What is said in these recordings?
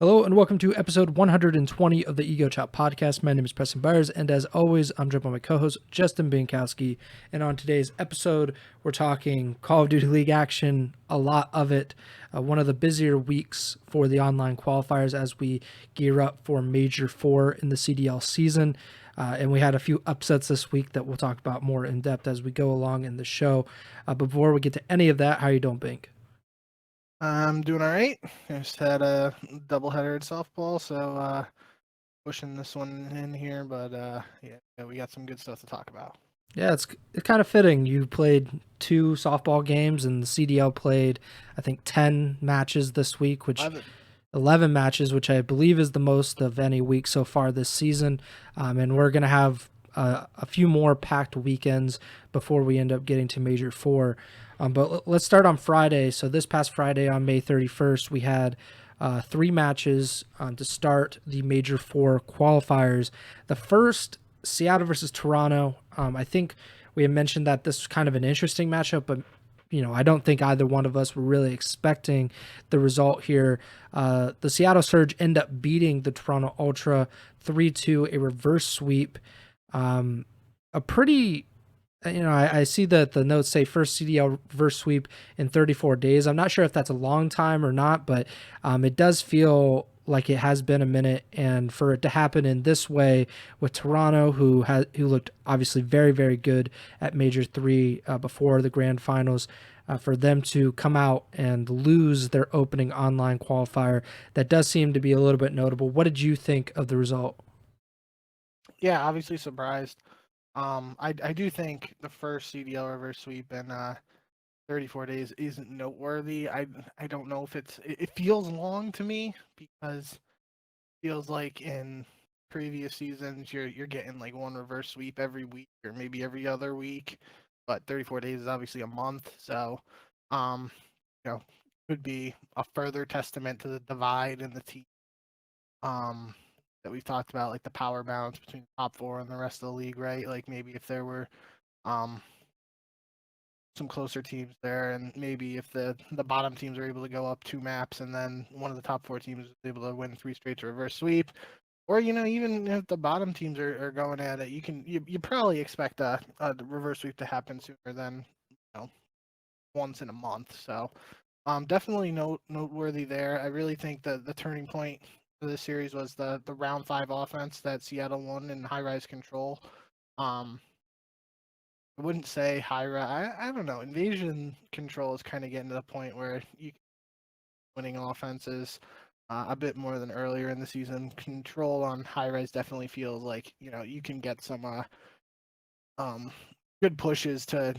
Hello and welcome to episode 120 of the Ego Chall Podcast. My name is Preston Byers, and as always, I'm joined by my co-host Justin Binkowski. And on today's episode, we're talking Call of Duty League action, a lot of it. One of the busier weeks for the online qualifiers as we gear up for Major 4 in the CDL season. And we had a few upsets this week that we'll talk about more in depth as we go along in the show. Before we get to any of that, how are you doing, Bink? I'm doing all right. I just had a doubleheader at softball, so pushing this one in here. But yeah, we got some good stuff to talk about. Yeah, it's kind of fitting. You played 2 softball games, and the CDL played, I think, 10 matches this week, which 11 matches, which I believe is the most of any week so far this season. And we're going to have a few more packed weekends before we end up getting to Major 4. But let's start on Friday. So this past Friday on May 31st, we had 3 matches to start the Major 4 qualifiers. The first, Seattle versus Toronto. I think we had mentioned that this was kind of an interesting matchup, but I don't think either one of us were really expecting the result here. The Seattle Surge end up beating the Toronto Ultra 3-2, a reverse sweep. A pretty, I see that the notes say first CDL reverse sweep in 34 days. I'm not sure if that's a long time or not, but it does feel like it has been a minute, and for it to happen in this way with Toronto, who looked obviously very, very good at Major 3 before the grand finals, for them to come out and lose their opening online qualifier, that does seem to be a little bit notable. What did you think of the result? Yeah, obviously surprised. I do think the first CDL reverse sweep in 34 days isn't noteworthy. I don't know if it feels long to me because it feels like in previous seasons you're getting like one reverse sweep every week or maybe every other week, but 34 days is obviously a month, so um could be a further testament to the divide in the team that we've talked about, like the power balance between the top 4 and the rest of the league, right? Like maybe if there were um some closer teams there, and maybe if the bottom teams are able to go up 2 maps and then one of the top 4 teams is able to win 3 straight to reverse sweep, or even if the bottom teams are going at it, you probably expect a reverse sweep to happen sooner than once in a month. So definitely noteworthy there. I really think that the turning point for this series was the round 5 offense that Seattle won in high rise control. I wouldn't say high rise. I don't know. Invasion control is kind of getting to the point where you winning offenses a bit more than earlier in the season. Control on high rise definitely feels like you can get some good pushes to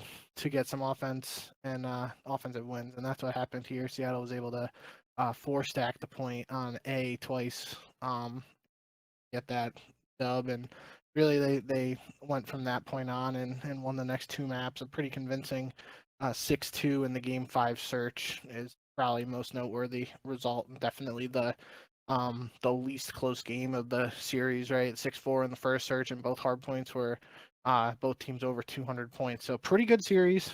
get some offense and offensive wins, and that's what happened here. Seattle was able to 4-stack the point on A twice, get that dub, and really they went from that point on and won the next 2 maps. A pretty convincing 6-2 in the game 5 search is probably most noteworthy result, and definitely the least close game of the series, right? 6-4 in the first search, and both hard points were both teams over 200 points. So pretty good series.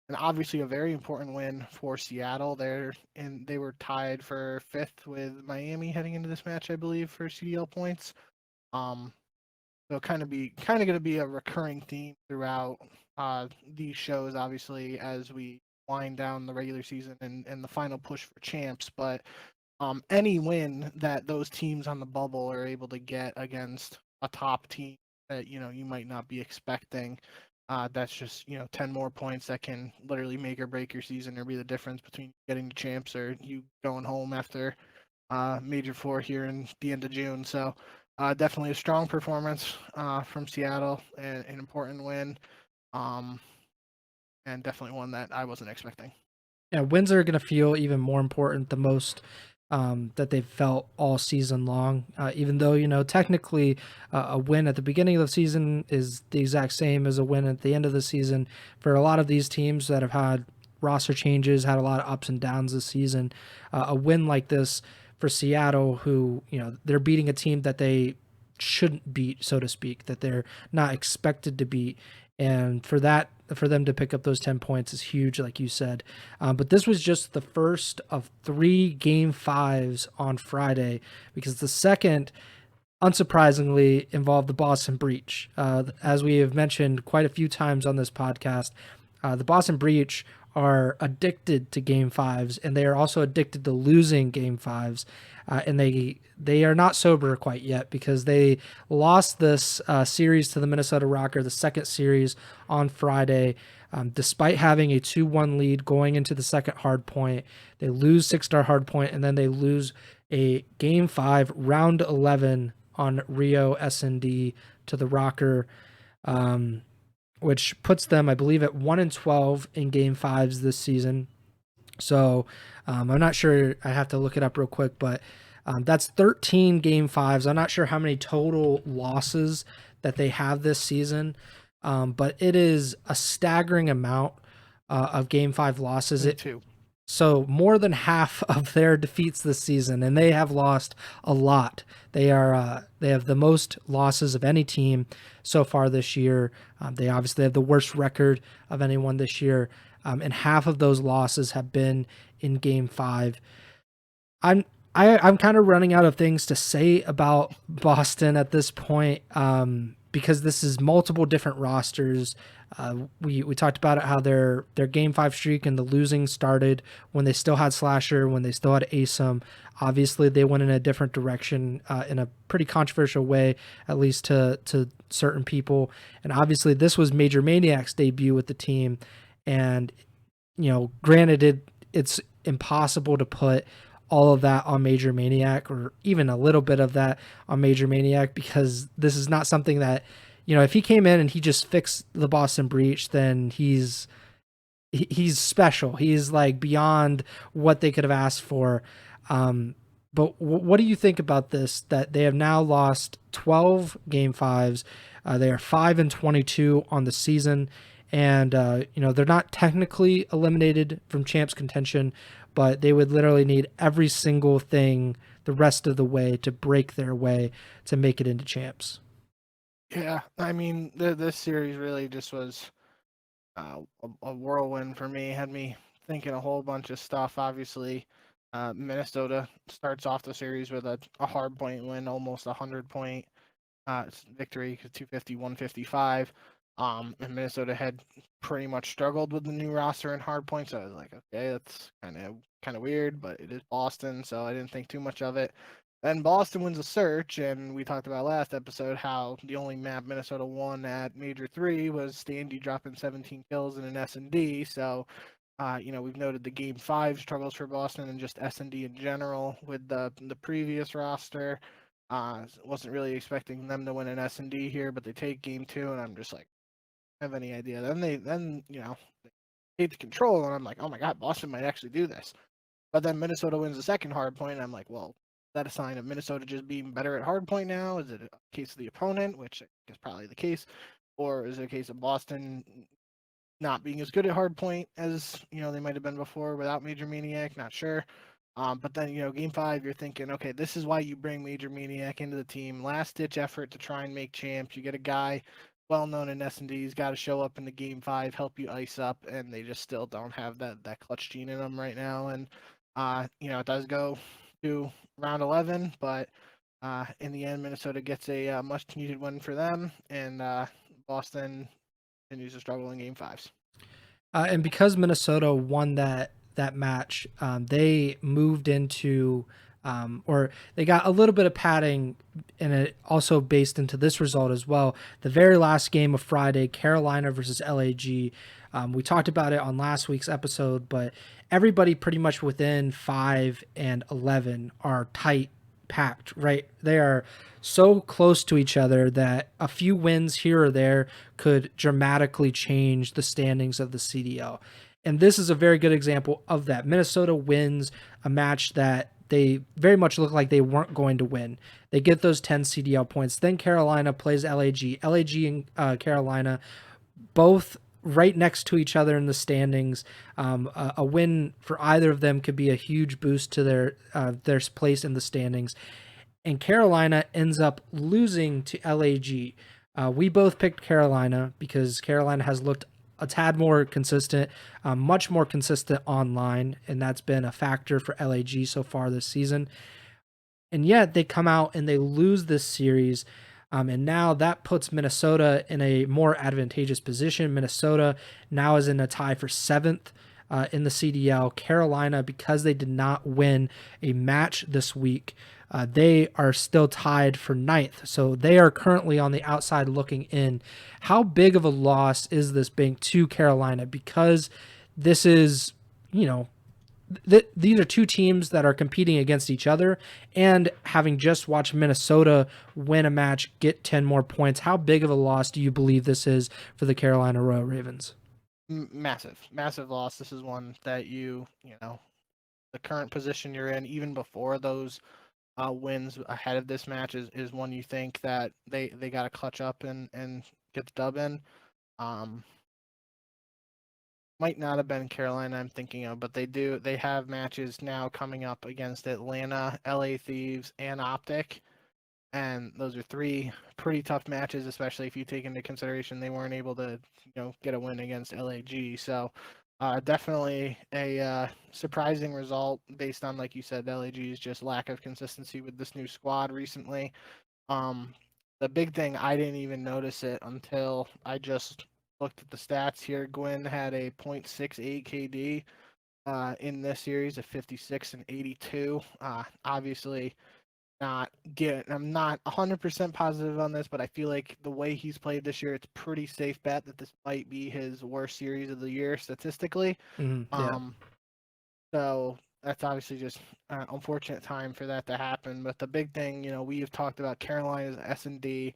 And obviously a very important win for Seattle. They were tied for 5th with Miami heading into this match, I believe, for CDL points. So kind of going to be a recurring theme throughout these shows, obviously, as we wind down the regular season and the final push for champs. But any win that those teams on the bubble are able to get against a top team that you might not be expecting, that's just 10 more points that can literally make or break your season, or be the difference between getting to champs or you going home after Major 4 here in the end of June. So definitely a strong performance from Seattle, and an important win, and definitely one that I wasn't expecting. Yeah, wins are going to feel even more important the most that they've felt all season long. Even though, technically a win at the beginning of the season is the exact same as a win at the end of the season. For a lot of these teams that have had roster changes, had a lot of ups and downs this season, a win like this for Seattle, who, they're beating a team that they shouldn't beat, so to speak, that they're not expected to beat, And for them to pick up those 10 points is huge, like you said. But this was just the first of 3 Game 5s on Friday, because the second, unsurprisingly, involved the Boston Breach. As we have mentioned quite a few times on this podcast, the Boston Breach are addicted to Game 5s, and they are also addicted to losing Game 5s. And they are not sober quite yet, because they lost this series to the Minnesota Rocker, the second series, on Friday. Despite having a 2-1 lead going into the second hard point, they lose 6-star hard point, and then they lose a Game 5 round 11 on Rio S&D to the Rocker, which puts them, I believe, at 1-12 in Game 5s this season. So I'm not sure. I have to look it up real quick, but that's 13 Game 5s. I'm not sure how many total losses that they have this season, but it is a staggering amount of Game 5 losses. So more than half of their defeats this season, and they have lost a lot. They have the most losses of any team so far this year. They obviously have the worst record of anyone this year, and half of those losses have been in Game 5. I'm kind of running out of things to say about Boston at this point, because this is multiple different rosters. We talked about it, how their Game 5 streak and the losing started when they still had Slasher, when they still had Asim. Obviously, they went in a different direction in a pretty controversial way, at least to certain people. And obviously, this was Major Maniac's debut with the team. And, granted, it's impossible to put all of that on Major Maniac, or even a little bit of that on Major Maniac, because this is not something that, if he came in and he just fixed the Boston Breach, then he's special. He's like beyond what they could have asked for. But what do you think about this, that they have now lost 12 Game 5s? They are 5-22 on the season. And, they're not technically eliminated from champs contention, but they would literally need every single thing the rest of the way to break their way to make it into champs. Yeah, I mean, this series really just was a whirlwind for me. Had me thinking a whole bunch of stuff. Obviously, Minnesota starts off the series with a hard point win, almost 100-point victory, 250-155. And Minnesota had pretty much struggled with the new roster and hard points. So I was like, okay, that's kind of weird, but it is Boston, so I didn't think too much of it. Then Boston wins a search, and we talked about last episode how the only map Minnesota won at Major 3 was Standy dropping 17 kills in an S&D. So, we've noted the Game 5 struggles for Boston and just S&D in general with the previous roster. Wasn't really expecting them to win an S&D here, but they take Game 2, and I'm just like, I have any idea. Then they take the control, and I'm like, oh my god, Boston might actually do this. But then Minnesota wins the second hard point, and I'm like, well, is that a sign of Minnesota just being better at hard point now? Is it a case of the opponent, which I guess probably the case, or is it a case of Boston not being as good at hard point as they might have been before without Major Maniac? Not sure. But then Game 5, you're thinking, okay, this is why you bring Major Maniac into the team. Last ditch effort to try and make champs. You get a guy well known in S&D. He's got to show up in the Game 5, help you ice up, and they just still don't have that clutch gene in them right now. And it does go to round 11, but in the end, Minnesota gets a much needed win for them, and Boston continues to struggle in Game 5s. And because Minnesota won that match, they moved into, or they got a little bit of padding, and it also based into this result as well. The very last game of Friday, Carolina versus LAG. We talked about it on last week's episode, but everybody pretty much within 5 and 11 are tight packed, right? They are so close to each other that a few wins here or there could dramatically change the standings of the CDL. And this is a very good example of that. Minnesota wins a match that they very much look like they weren't going to win. They get those 10 CDL points. Then Carolina plays LAG. LAG and Carolina both right next to each other in the standings. A win for either of them could be a huge boost to their place in the standings. And Carolina ends up losing to LAG. We both picked Carolina because Carolina has looked a tad more consistent, much more consistent online, and that's been a factor for LAG so far this season. And yet they come out and they lose this series. And now that puts Minnesota in a more advantageous position. Minnesota now is in a tie for seventh in the CDL. Carolina, because they did not win a match this week, they are still tied for ninth. So they are currently on the outside looking in. How big of a loss is this being to Carolina? Because this is, these are two teams that are competing against each other, and having just watched Minnesota win a match, get 10 more points, how big of a loss do you believe this is for the Carolina Royal Ravens? Massive loss. This is one that the current position you're in, even before those wins ahead of this match, is one you think that they got to clutch up and get the dub in. Might not have been Carolina I'm thinking of, but they have matches now coming up against Atlanta, LA Thieves, and OpTic. And those are three pretty tough matches, especially if you take into consideration they weren't able to, get a win against LAG. So definitely a surprising result based on, like you said, LAG's just lack of consistency with this new squad recently. The big thing, I didn't even notice it until I just looked at the stats here. Gwyn had a .68 KD in this series of 56 and 82. Obviously, I'm not 100% positive on this, but I feel like the way he's played this year, it's pretty safe bet that this might be his worst series of the year statistically. Yeah. So that's obviously just an unfortunate time for that to happen. But the big thing, we've talked about Carolina's S&D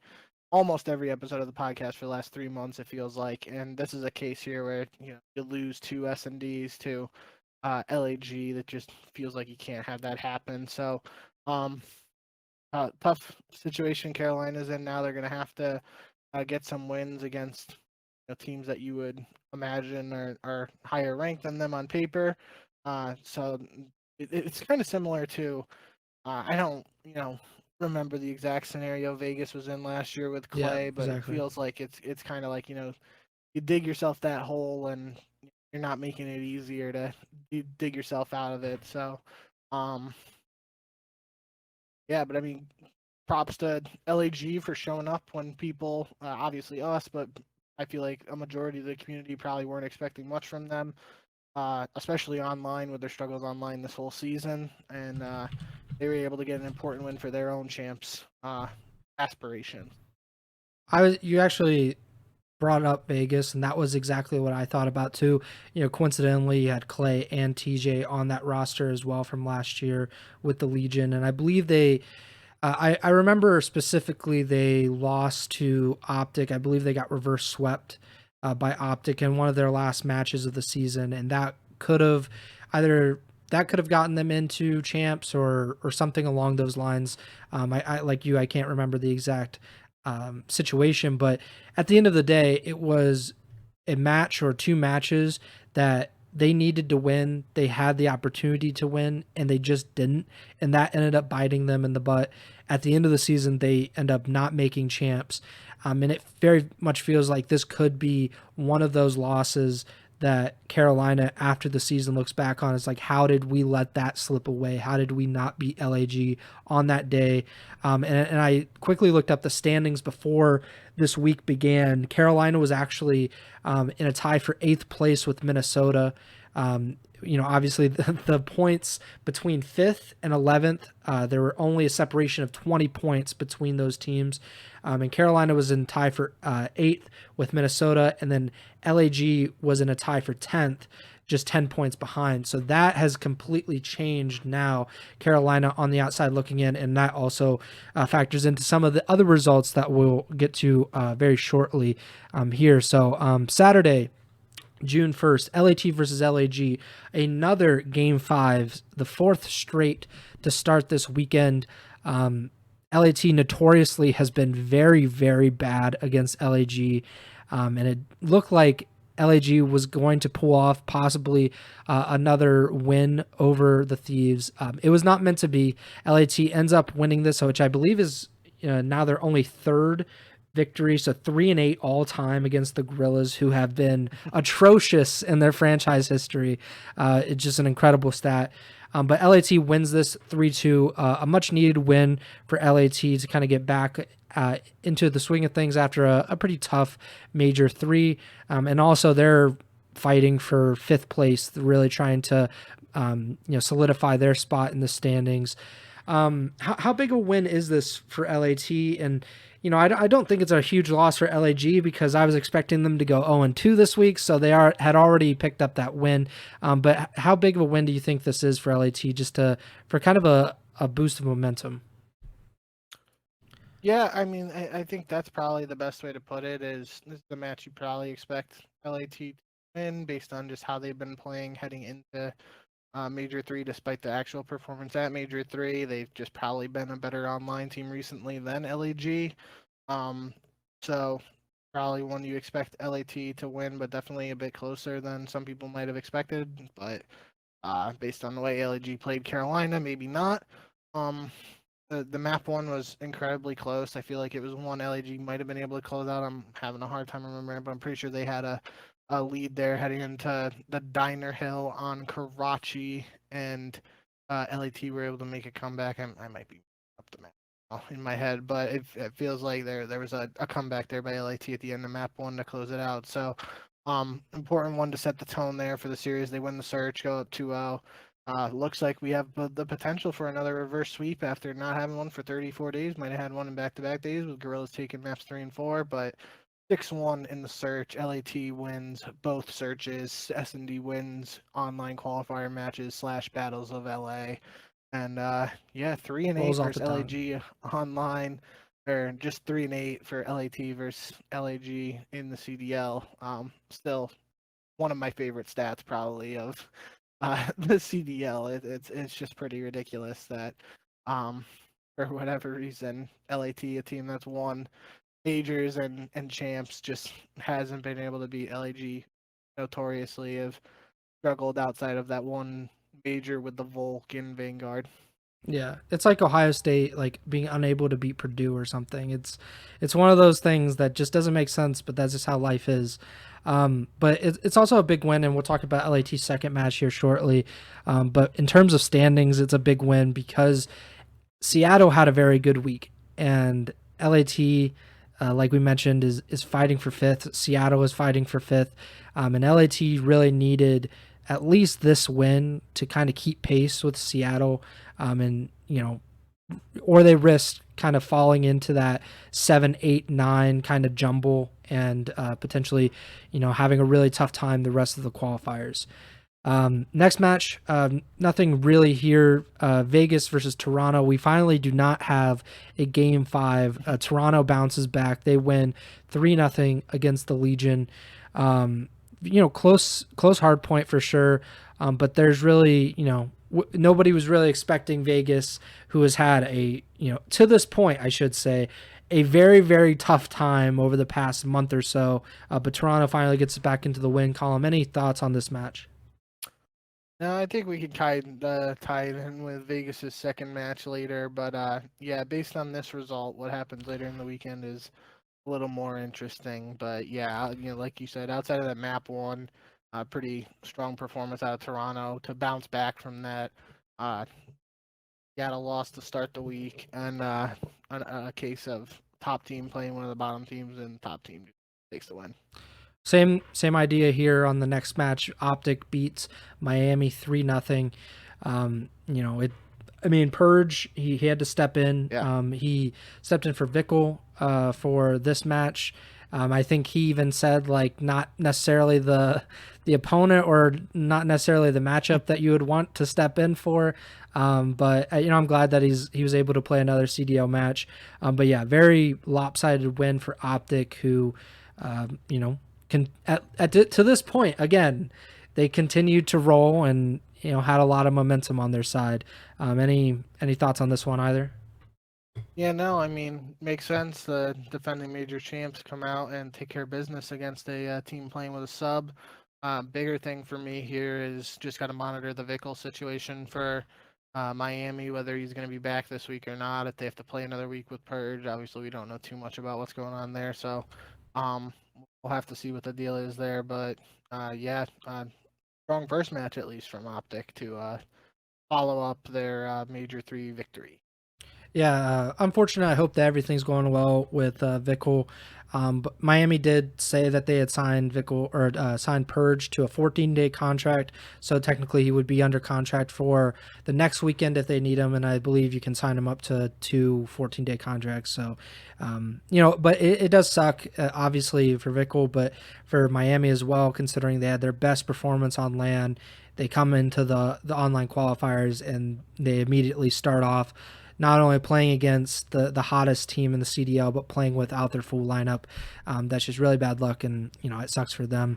almost every episode of the podcast for the last 3 months, it feels like. And this is a case here where, you lose two S&Ds to LAG. That just feels like you can't have that happen. So tough situation Carolina's in now. They're going to have to get some wins against teams that you would imagine are higher ranked than them on paper. So it's kind of similar to, I don't, remember the exact scenario Vegas was in last year with Clay, Yeah, but exactly. it feels like it's kind of like, you dig yourself that hole and you're not making it easier to dig yourself out of it. So, yeah, but I mean, props to LAG for showing up when people, obviously us, but I feel like a majority of the community probably weren't expecting much from them, especially online with their struggles online this whole season. And they were able to get an important win for their own champs aspirations. You actually brought up Vegas, and that was exactly what I thought about too. Coincidentally, you had Clay and TJ on that roster as well from last year with the Legion, and I believe they. I remember specifically they lost to OpTic. I believe they got reverse swept by OpTic in one of their last matches of the season, and that could have gotten them into champs or something along those lines. I like you, I can't remember the exact situation, but at the end of the day, it was a match or two matches that they needed to win. They had the opportunity to win, and they just didn't. And that ended up biting them in the butt. At the end of the season, they end up not making champs. And it very much feels like this could be one of those losses that Carolina, after the season, looks back on. It's like, how did we let that slip away? How did we not beat LAG on that day? And I quickly looked up the standings before this week began. Carolina was actually in a tie for 8th place with Minnesota. Obviously the points between 5th and 11th, there were only a separation of 20 points between those teams. And Carolina was in tie for 8th with Minnesota, and then LAG was in a tie for 10th, just 10 points behind. So that has completely changed now. Carolina on the outside looking in, and that also factors into some of the other results that we'll get to very shortly here. So Saturday, June 1st, LAT versus LAG, another Game 5, the 4th straight to start this weekend. LAT notoriously has been very, very bad against LAG, and it looked like LAG was going to pull off possibly another win over the Thieves. It was not meant to be. LAT ends up winning this, which I believe is now their only third victory, so 3-8 all time against the Gorillas, who have been atrocious in their franchise history. It's just an incredible stat. But LAT wins this 3-2, a much needed win for LAT to kind of get back into the swing of things after a pretty tough Major 3. And also they're fighting for 5th place, really trying to solidify their spot in the standings. How big a win is this for LAT? And I don't think it's a huge loss for LAG because I was expecting them to go 0-2 this week, so they had already picked up that win. But how big of a win do you think this is for LAT, just for kind of a boost of momentum? Yeah, I mean, I think that's probably the best way to put it. Is this is the match you probably expect LAT to win based on just how they've been playing heading into Major 3, despite the actual performance at Major 3. They've just probably been a better online team recently than LAG. So probably one you expect LAT to win, but definitely a bit closer than some people might have expected. But based on the way LAG played Carolina, maybe not. The map one was incredibly close. I feel like it was one LAG might have been able to close out. I'm having a hard time remembering, but I'm pretty sure they had a lead there heading into the Diner Hill on Karachi, and LAT were able to make a comeback. I might be up the map in my head, but it feels like there was a comeback there by LAT at the end of map one to close it out. So important one to set the tone there for the series. They win the search, go up 2-0. Looks like we have the potential for another reverse sweep after not having one for 34 days. Might have had one in back-to-back days with Gorillas taking maps 3 and 4, but 6-1 in the search. LAT wins both searches. S&D wins online qualifier matches / battles of LA. And 3-8 versus LAG online, or just 3-8 for LAT versus LAG in the CDL. Still one of my favorite stats probably of the CDL. It's just pretty ridiculous that for whatever reason LAT, a team that's won majors and champs, just hasn't been able to beat LAG. Notoriously have struggled outside of that one major with the Vulcan Vanguard. Yeah, it's like Ohio State like being unable to beat Purdue or something. It's one of those things that just doesn't make sense, but that's just how life is. But it's also a big win, and we'll talk about LAT's second match here shortly. But in terms of standings, it's a big win because Seattle had a very good week, and LAT, like we mentioned, is fighting for 5th. Seattle is fighting for 5th, and LAT really needed at least this win to kind of keep pace with Seattle, or they risk kind of falling into that 7, 8, 9 kind of jumble and potentially, having a really tough time the rest of the qualifiers. Next match, nothing really here. Vegas versus Toronto. We finally do not have a game 5. Toronto bounces back. They win 3-0 against the Legion. Close hard point for sure. But there's really, nobody was really expecting Vegas, who has had to this point, I should say, a very, very tough time over the past month or so. But Toronto finally gets back into the win column. Any thoughts on this match? No, I think we could tie it in with Vegas's second match later. But based on this result, what happens later in the weekend is a little more interesting. But yeah, like you said, outside of that map one, pretty strong performance out of Toronto to bounce back from that. Got a loss to start the week, and a case of top team playing one of the bottom teams, and top team takes the win. Same idea here on the next match. OpTic beats Miami 3-0. Purge, he had to step in. Yeah. He stepped in for Vickle for this match. I think he even said not necessarily the opponent or not necessarily the matchup that you would want to step in for. But I'm glad that he was able to play another CDL match. But yeah, very lopsided win for OpTic, who can to this point again, they continued to roll and had a lot of momentum on their side. Any thoughts on this one either? Yeah, no, makes sense. The defending major champs come out and take care of business against a team playing with a sub. Bigger thing for me here is just got to monitor the Vickle situation for Miami, whether he's going to be back this week or not, if they have to play another week with Purge. Obviously, we don't know too much about what's going on there, so we'll have to see what the deal is there. But strong first match at least from OpTic to follow up their Major 3 victory. Yeah, unfortunately, I hope that everything's going well with Vickle. But Miami did say that they had signed Vickle or signed Purge to a 14-day contract. So technically, he would be under contract for the next weekend if they need him. And I believe you can sign him up to 2 14-day contracts. So, but it does suck, obviously, for Vickle, but for Miami as well, considering they had their best performance on land. They come into the online qualifiers and they immediately start off not only playing against the hottest team in the CDL, but playing without their full lineup. That's just really bad luck, and it sucks for them.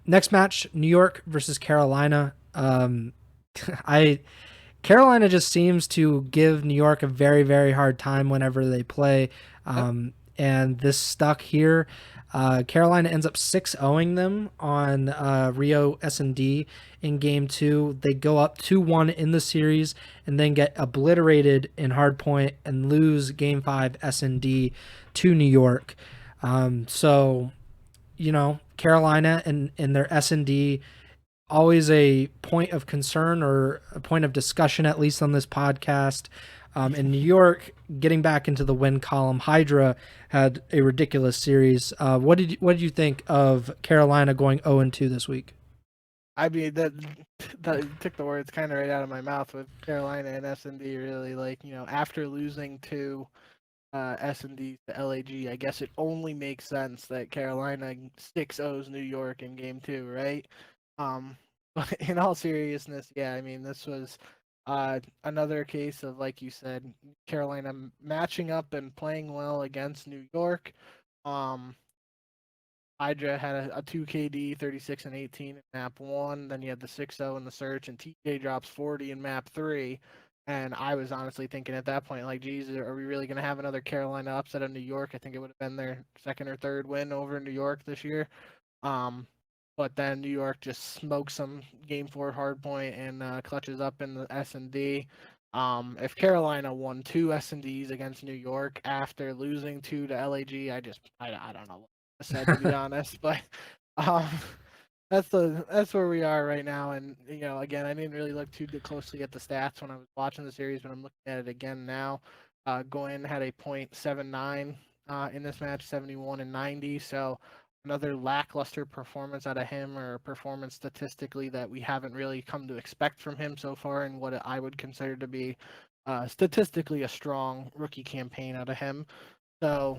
Next match, New York versus Carolina. Carolina just seems to give New York a very, very hard time whenever they play, and this stuck here. Carolina ends up 6-0ing them on Rio S&D in Game 2. They go up 2-1 in the series and then get obliterated in hardpoint and lose Game 5 S&D to New York. Carolina and their S&D, always a point of concern or a point of discussion, at least on this podcast. In New York, getting back into the win column, Hydra had a ridiculous series. What did you think of Carolina going 0-2 this week? I mean, that took the words kind of right out of my mouth with Carolina and S&D. Really, after losing to S&D to LAG, I guess it only makes sense that Carolina 6-0s New York in Game 2, right? But in all seriousness, yeah, I mean, this was another case of, like you said, Carolina matching up and playing well against New York. Hydra had a 2 KD, 36 and 18 in map 1. Then you had the 6-0 in the search, and TJ drops 40 in map 3. And I was honestly thinking at that point, like, geez, are we really going to have another Carolina upset of New York? I think it would have been their second or third win over New York this year. But then New York just smokes some Game 4 hardpoint and clutches up in the S&D. If Carolina won 2 S&Ds against New York after losing 2 to LAG, I don't know what I said, to be honest. But that's where we are right now. And again, I didn't really look too closely at the stats when I was watching the series, but I'm looking at it again now. Gwen had a .79 in this match, 71 and 90. So another lackluster performance out of him, or a performance statistically that we haven't really come to expect from him so far in what I would consider to be statistically a strong rookie campaign out of him. So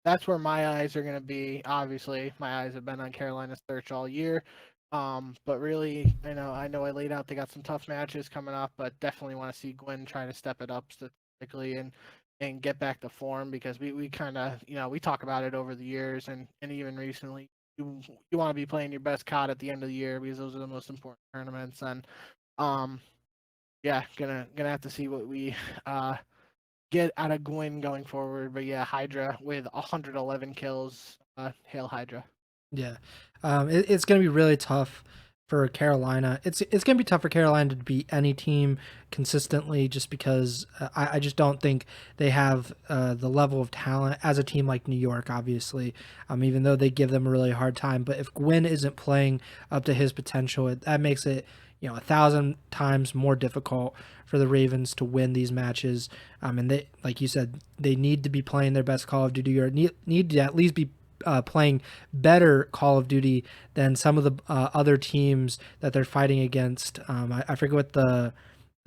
that's where my eyes are going to be. Obviously, my eyes have been on Carolina's search all year. But really, I know I laid out they got some tough matches coming up, but definitely want to see Gwen try to step it up statistically and get back to form, because we kind of, we talk about it over the years and even recently. You want to be playing your best COD at the end of the year, because those are the most important tournaments. And gonna have to see what we get out of Gwyn going forward. But yeah, Hydra with 111 kills. Hail Hydra. Yeah, it's gonna be really tough for Carolina. It's going to be tough for Carolina to beat any team consistently, just because I just don't think they have the level of talent as a team like New York, obviously, even though they give them a really hard time. But if Gwyn isn't playing up to his potential, that makes it 1,000 times more difficult for the Ravens to win these matches. And they, like you said, they need to be playing their best Call of Duty, or need to at least be playing better Call of Duty than some of the other teams that they're fighting against. I forget what the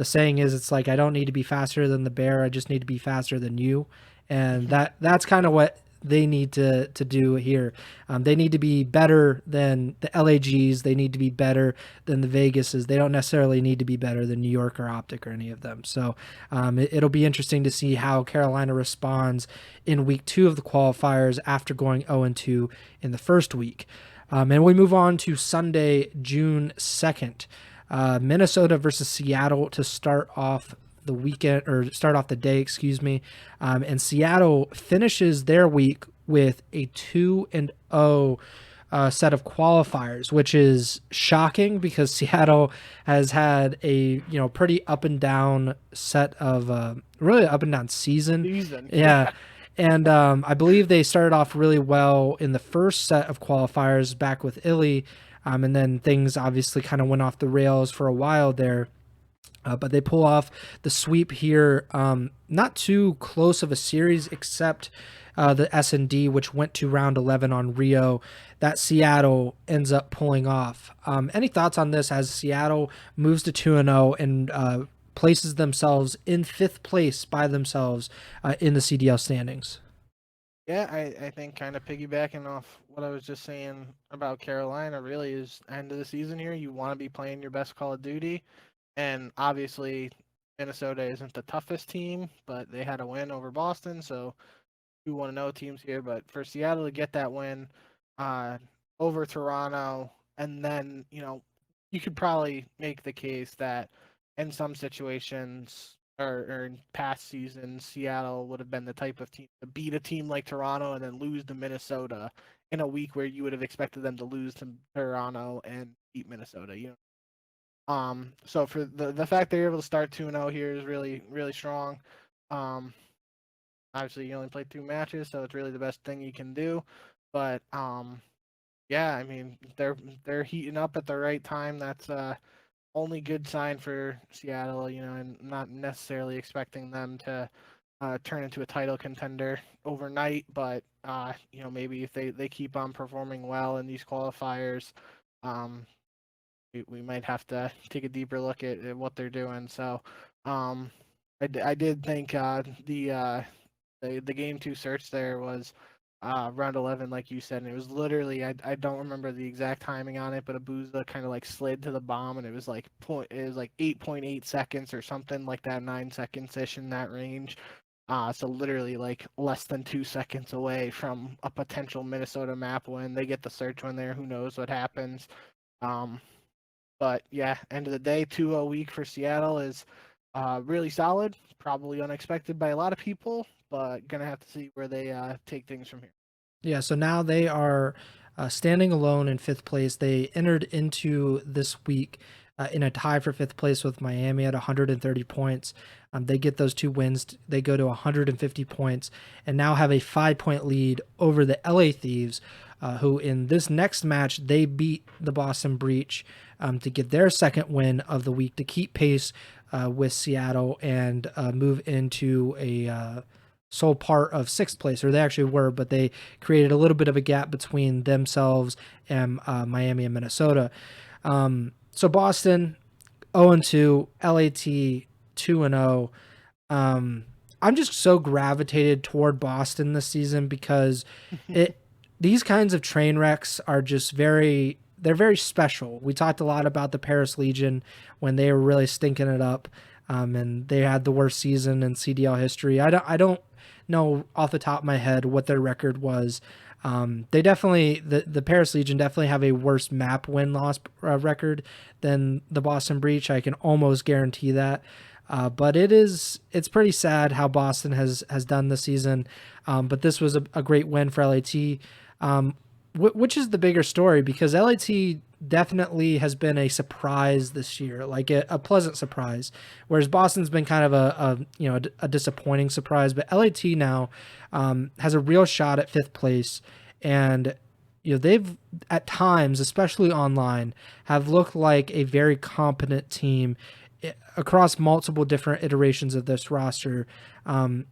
saying is. It's like, I don't need to be faster than the bear, I just need to be faster than you. And that's kind of what they need to do here. They need to be better than the LAGs. They need to be better than the Vegases. They don't necessarily need to be better than New York or OpTic or any of them. So it'll be interesting to see how Carolina responds in week 2 of the qualifiers after going 0-2 in the first week. And we move on to Sunday, June 2nd. Minnesota versus Seattle to start off the weekend, or start off the day, and Seattle finishes their week with a 2-0 set of qualifiers, which is shocking because Seattle has had a pretty up and down set of really up and down season. Yeah. And I believe they started off really well in the first set of qualifiers back with Illy, and then things obviously kind of went off the rails for a while there. But they pull off the sweep here. Not too close of a series, except the S&D, which went to round 11 on Rio, that Seattle ends up pulling off. Any thoughts on this as Seattle moves to 2-0 and places themselves in 5th place by themselves in the CDL standings? Yeah, I think kind of piggybacking off what I was just saying about Carolina really is end of the season here. You want to be playing your best Call of Duty. And obviously, Minnesota isn't the toughest team, but they had a win over Boston, so 2-1-0 teams here. But for Seattle to get that win over Toronto, and then, you could probably make the case that in some situations or in past seasons, Seattle would have been the type of team to beat a team like Toronto and then lose to Minnesota in a week where you would have expected them to lose to Toronto and beat Minnesota. So for the fact they're able to start 2-0 here is really, really strong. Obviously you only played 2 matches, so it's really the best thing you can do. But yeah, I mean they're heating up at the right time. That's only good sign for Seattle, and not necessarily expecting them to turn into a title contender overnight, but maybe if they keep on performing well in these qualifiers, we might have to take a deeper look at what they're doing. So, I did think the game 2 search there was round 11, like you said, and it was literally I don't remember the exact timing on it, but Abuza kind of like slid to the bomb, and it was like 8.8 seconds or something like that, 9 seconds ish in that range. So literally like less than 2 seconds away from a potential Minnesota map win. They get the search win there. Who knows what happens? But yeah, end of the day, 2-0 week for Seattle is really solid. Probably unexpected by a lot of people, but gonna have to see where they take things from here. Yeah, so now they are standing alone in 5th place. They entered into this week in a tie for 5th place with Miami at 130 points. They get those 2 wins. They go to 150 points and now have a 5-point lead over the LA Thieves, who in this next match, they beat the Boston Breach to get their 2nd win of the week to keep pace with Seattle and move into a sole part of 6th place, or they actually were, but they created a little bit of a gap between themselves and Miami and Minnesota. So Boston 0-2, LAT 2-0. I'm just so gravitated toward Boston this season because these kinds of train wrecks are just they're very special. We talked a lot about the Paris Legion when they were really stinking it up, and they had the worst season in CDL history. I don't know off the top of my head what their record was. They definitely, the Paris Legion definitely have a worse map win-loss record than the Boston Breach. I can almost guarantee that. But it's pretty sad how Boston has done this season. But this was a great win for LAT. Which is the bigger story, because LAT definitely has been a surprise this year, like a pleasant surprise, whereas Boston's been kind of a disappointing surprise. But LAT now has a real shot at 5th place, and they've at times, especially online, have looked like a very competent team across multiple different iterations of this roster.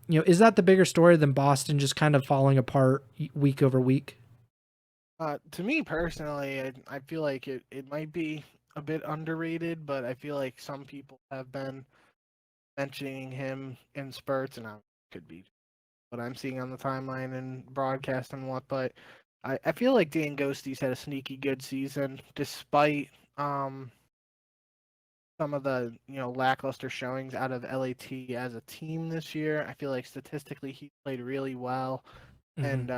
Is that the bigger story than Boston just kind of falling apart week over week? To me personally, I feel like it might be a bit underrated, but I feel like some people have been mentioning him in spurts, and I could be what I'm seeing on the timeline and broadcast and what, but I feel like Dan Ghosty's had a sneaky good season despite some of the lackluster showings out of LAT as a team this year. I feel like statistically he played really well. And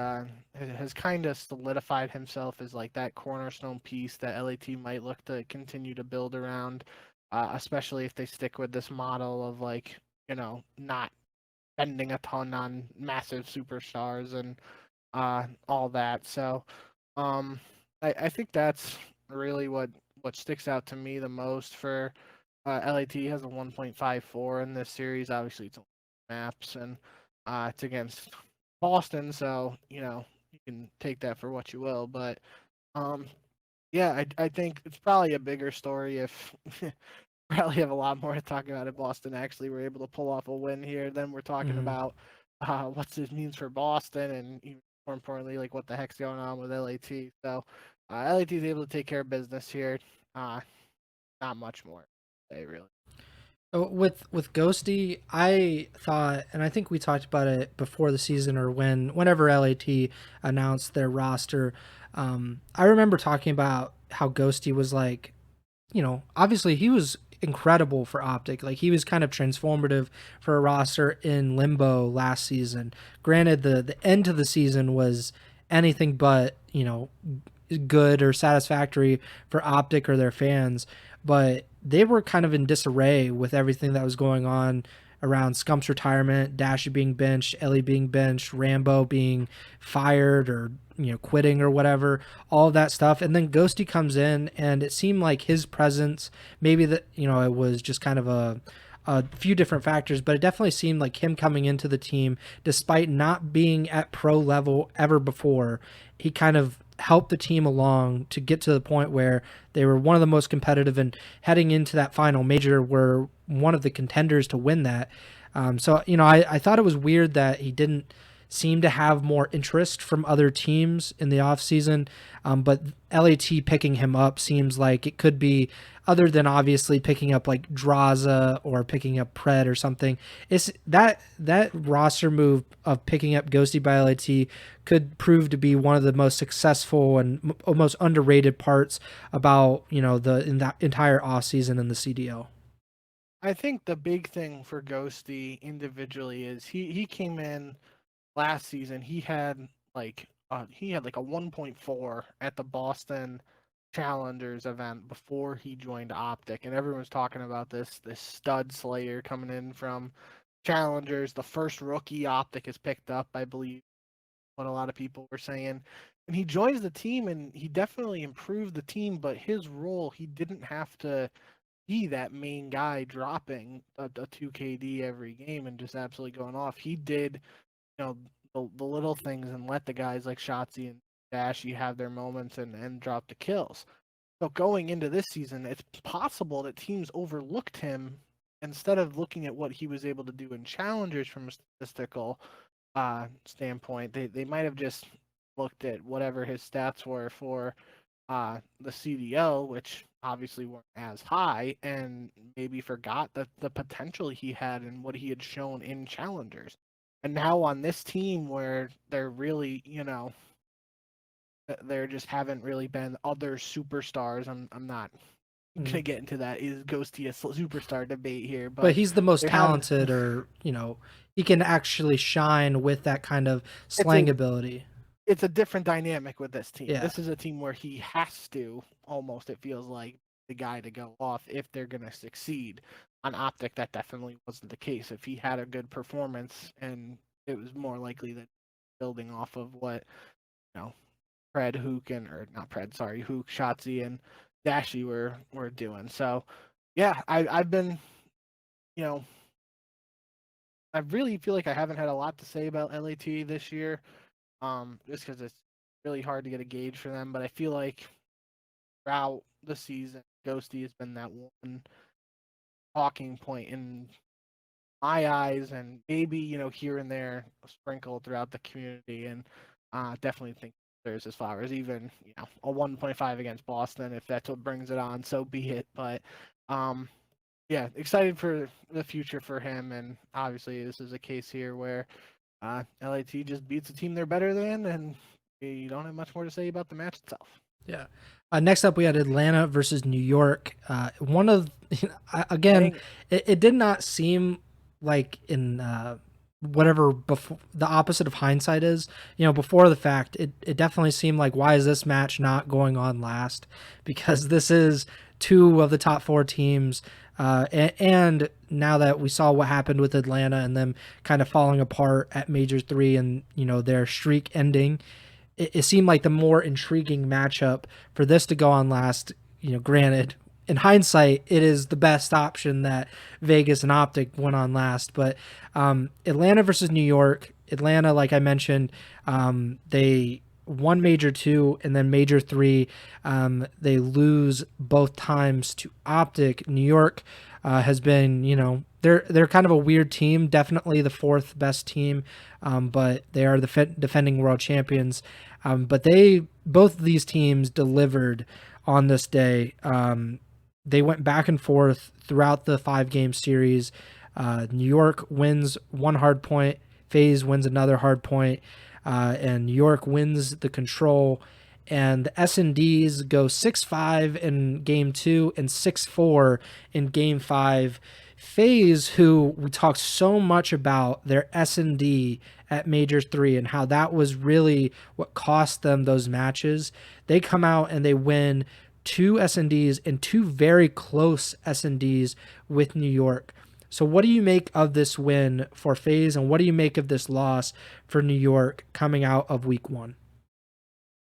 has kind of solidified himself as like that cornerstone piece that LAT might look to continue to build around, especially if they stick with this model of like, not spending a ton on massive superstars and all that. So, I think that's really what sticks out to me the most for LAT has a 1.54 in this series. Obviously, it's maps and it's against Boston, so you can take that for what you will. But um, yeah, I think it's probably a bigger story if probably have a lot more to talk about if Boston actually were able to pull off a win here. Then we're talking about what this means for Boston and even more importantly, like what the heck's going on with LAT. So LAT is able to take care of business here. Not much more to say, really. With Ghosty, I thought, and I think we talked about it before the season or whenever LAT announced their roster. I remember talking about how Ghosty was like, obviously he was incredible for OpTic. Like he was kind of transformative for a roster in limbo last season. Granted, the end of the season was anything but, good or satisfactory for OpTic or their fans, but they were kind of in disarray with everything that was going on around Scump's retirement, Dashy being benched, Ellie being benched, Rambo being fired or quitting or whatever, all of that stuff. And then Ghosty comes in, and it seemed like his presence, maybe that it was just kind of a few different factors, but it definitely seemed like him coming into the team, despite not being at pro level ever before, he kind of helped the team along to get to the point where they were one of the most competitive, and heading into that final major were one of the contenders to win that. So I thought it was weird that he didn't seem to have more interest from other teams in the offseason. But LAT picking him up seems like it could be, other than obviously picking up like Draza or picking up Pred or something. It's that roster move of picking up Ghosty by LAT could prove to be one of the most successful and most underrated parts about in that entire offseason in the CDL. I think the big thing for Ghosty individually is he came in last season. He had like a 1.4 at the Boston Challengers event before he joined OpTic, and everyone's talking about this stud slayer coming in from Challengers, the first rookie OpTic has picked up, I believe, what a lot of people were saying. And he joins the team, and he definitely improved the team, but his role, he didn't have to be that main guy dropping a 2 KD every game and just absolutely going off. He did, the little things and let the guys like Shotzi and Dashy have their moments and drop the kills. So going into this season, it's possible that teams overlooked him instead of looking at what he was able to do in challengers from a statistical standpoint. They might have just looked at whatever his stats were for the CDO, which obviously weren't as high, and maybe forgot the potential he had and what he had shown in challengers. And now on this team where they're really, there just haven't really been other superstars. I'm not gonna get into that is Ghosty a superstar debate here, but he's the most talented, or he can actually shine with that kind of slang ability. It's a different dynamic with this team. Yeah. This is a team where he has to almost, it feels like, the guy to go off if they're gonna succeed. On OpTic, that definitely wasn't the case. If he had a good performance, and it was more likely that building off of what Pred, Hook, Hook, Shotzi, and Dashy were doing. So, yeah, I've been, I really feel like I haven't had a lot to say about LAT this year, just because it's really hard to get a gauge for them. But I feel like throughout the season, Ghosty has been that one talking point in my eyes, and maybe here and there sprinkled throughout the community. And definitely think there's as far as even a 1.5 against Boston, if that's what brings it on, so be it. But yeah, excited for the future for him, and obviously this is a case here where LAT just beats a team they're better than, and you don't have much more to say about the match itself. Yeah. Next up, we had Atlanta versus New York. One of, again, it did not seem like in whatever before the opposite of hindsight is, before the fact, it definitely seemed like, why is this match not going on last? Because this is two of the top four teams. And now that we saw what happened with Atlanta and them kind of falling apart at Major 3 and, their streak ending, it seemed like the more intriguing matchup for this to go on last. Granted, in hindsight, it is the best option that Vegas and OpTic went on last. But Atlanta versus New York. Atlanta, like I mentioned, they won Major 2 and then Major 3. They lose both times to OpTic. New York has been, they're kind of a weird team, definitely the fourth best team, but they are the defending world champions. But both of these teams delivered on this day. They went back and forth throughout the 5-game series. New York wins one hard point, FaZe wins another hard point, and New York wins the control. And the S&Ds go 6-5 in Game 2 and 6-4 in Game 5. FaZe, who we talked so much about their S&D at Major 3 and how that was really what cost them those matches, they come out and they win 2 S&Ds and 2 very close S&Ds with New York. So what do you make of this win for FaZe, and what do you make of this loss for New York coming out of week 1?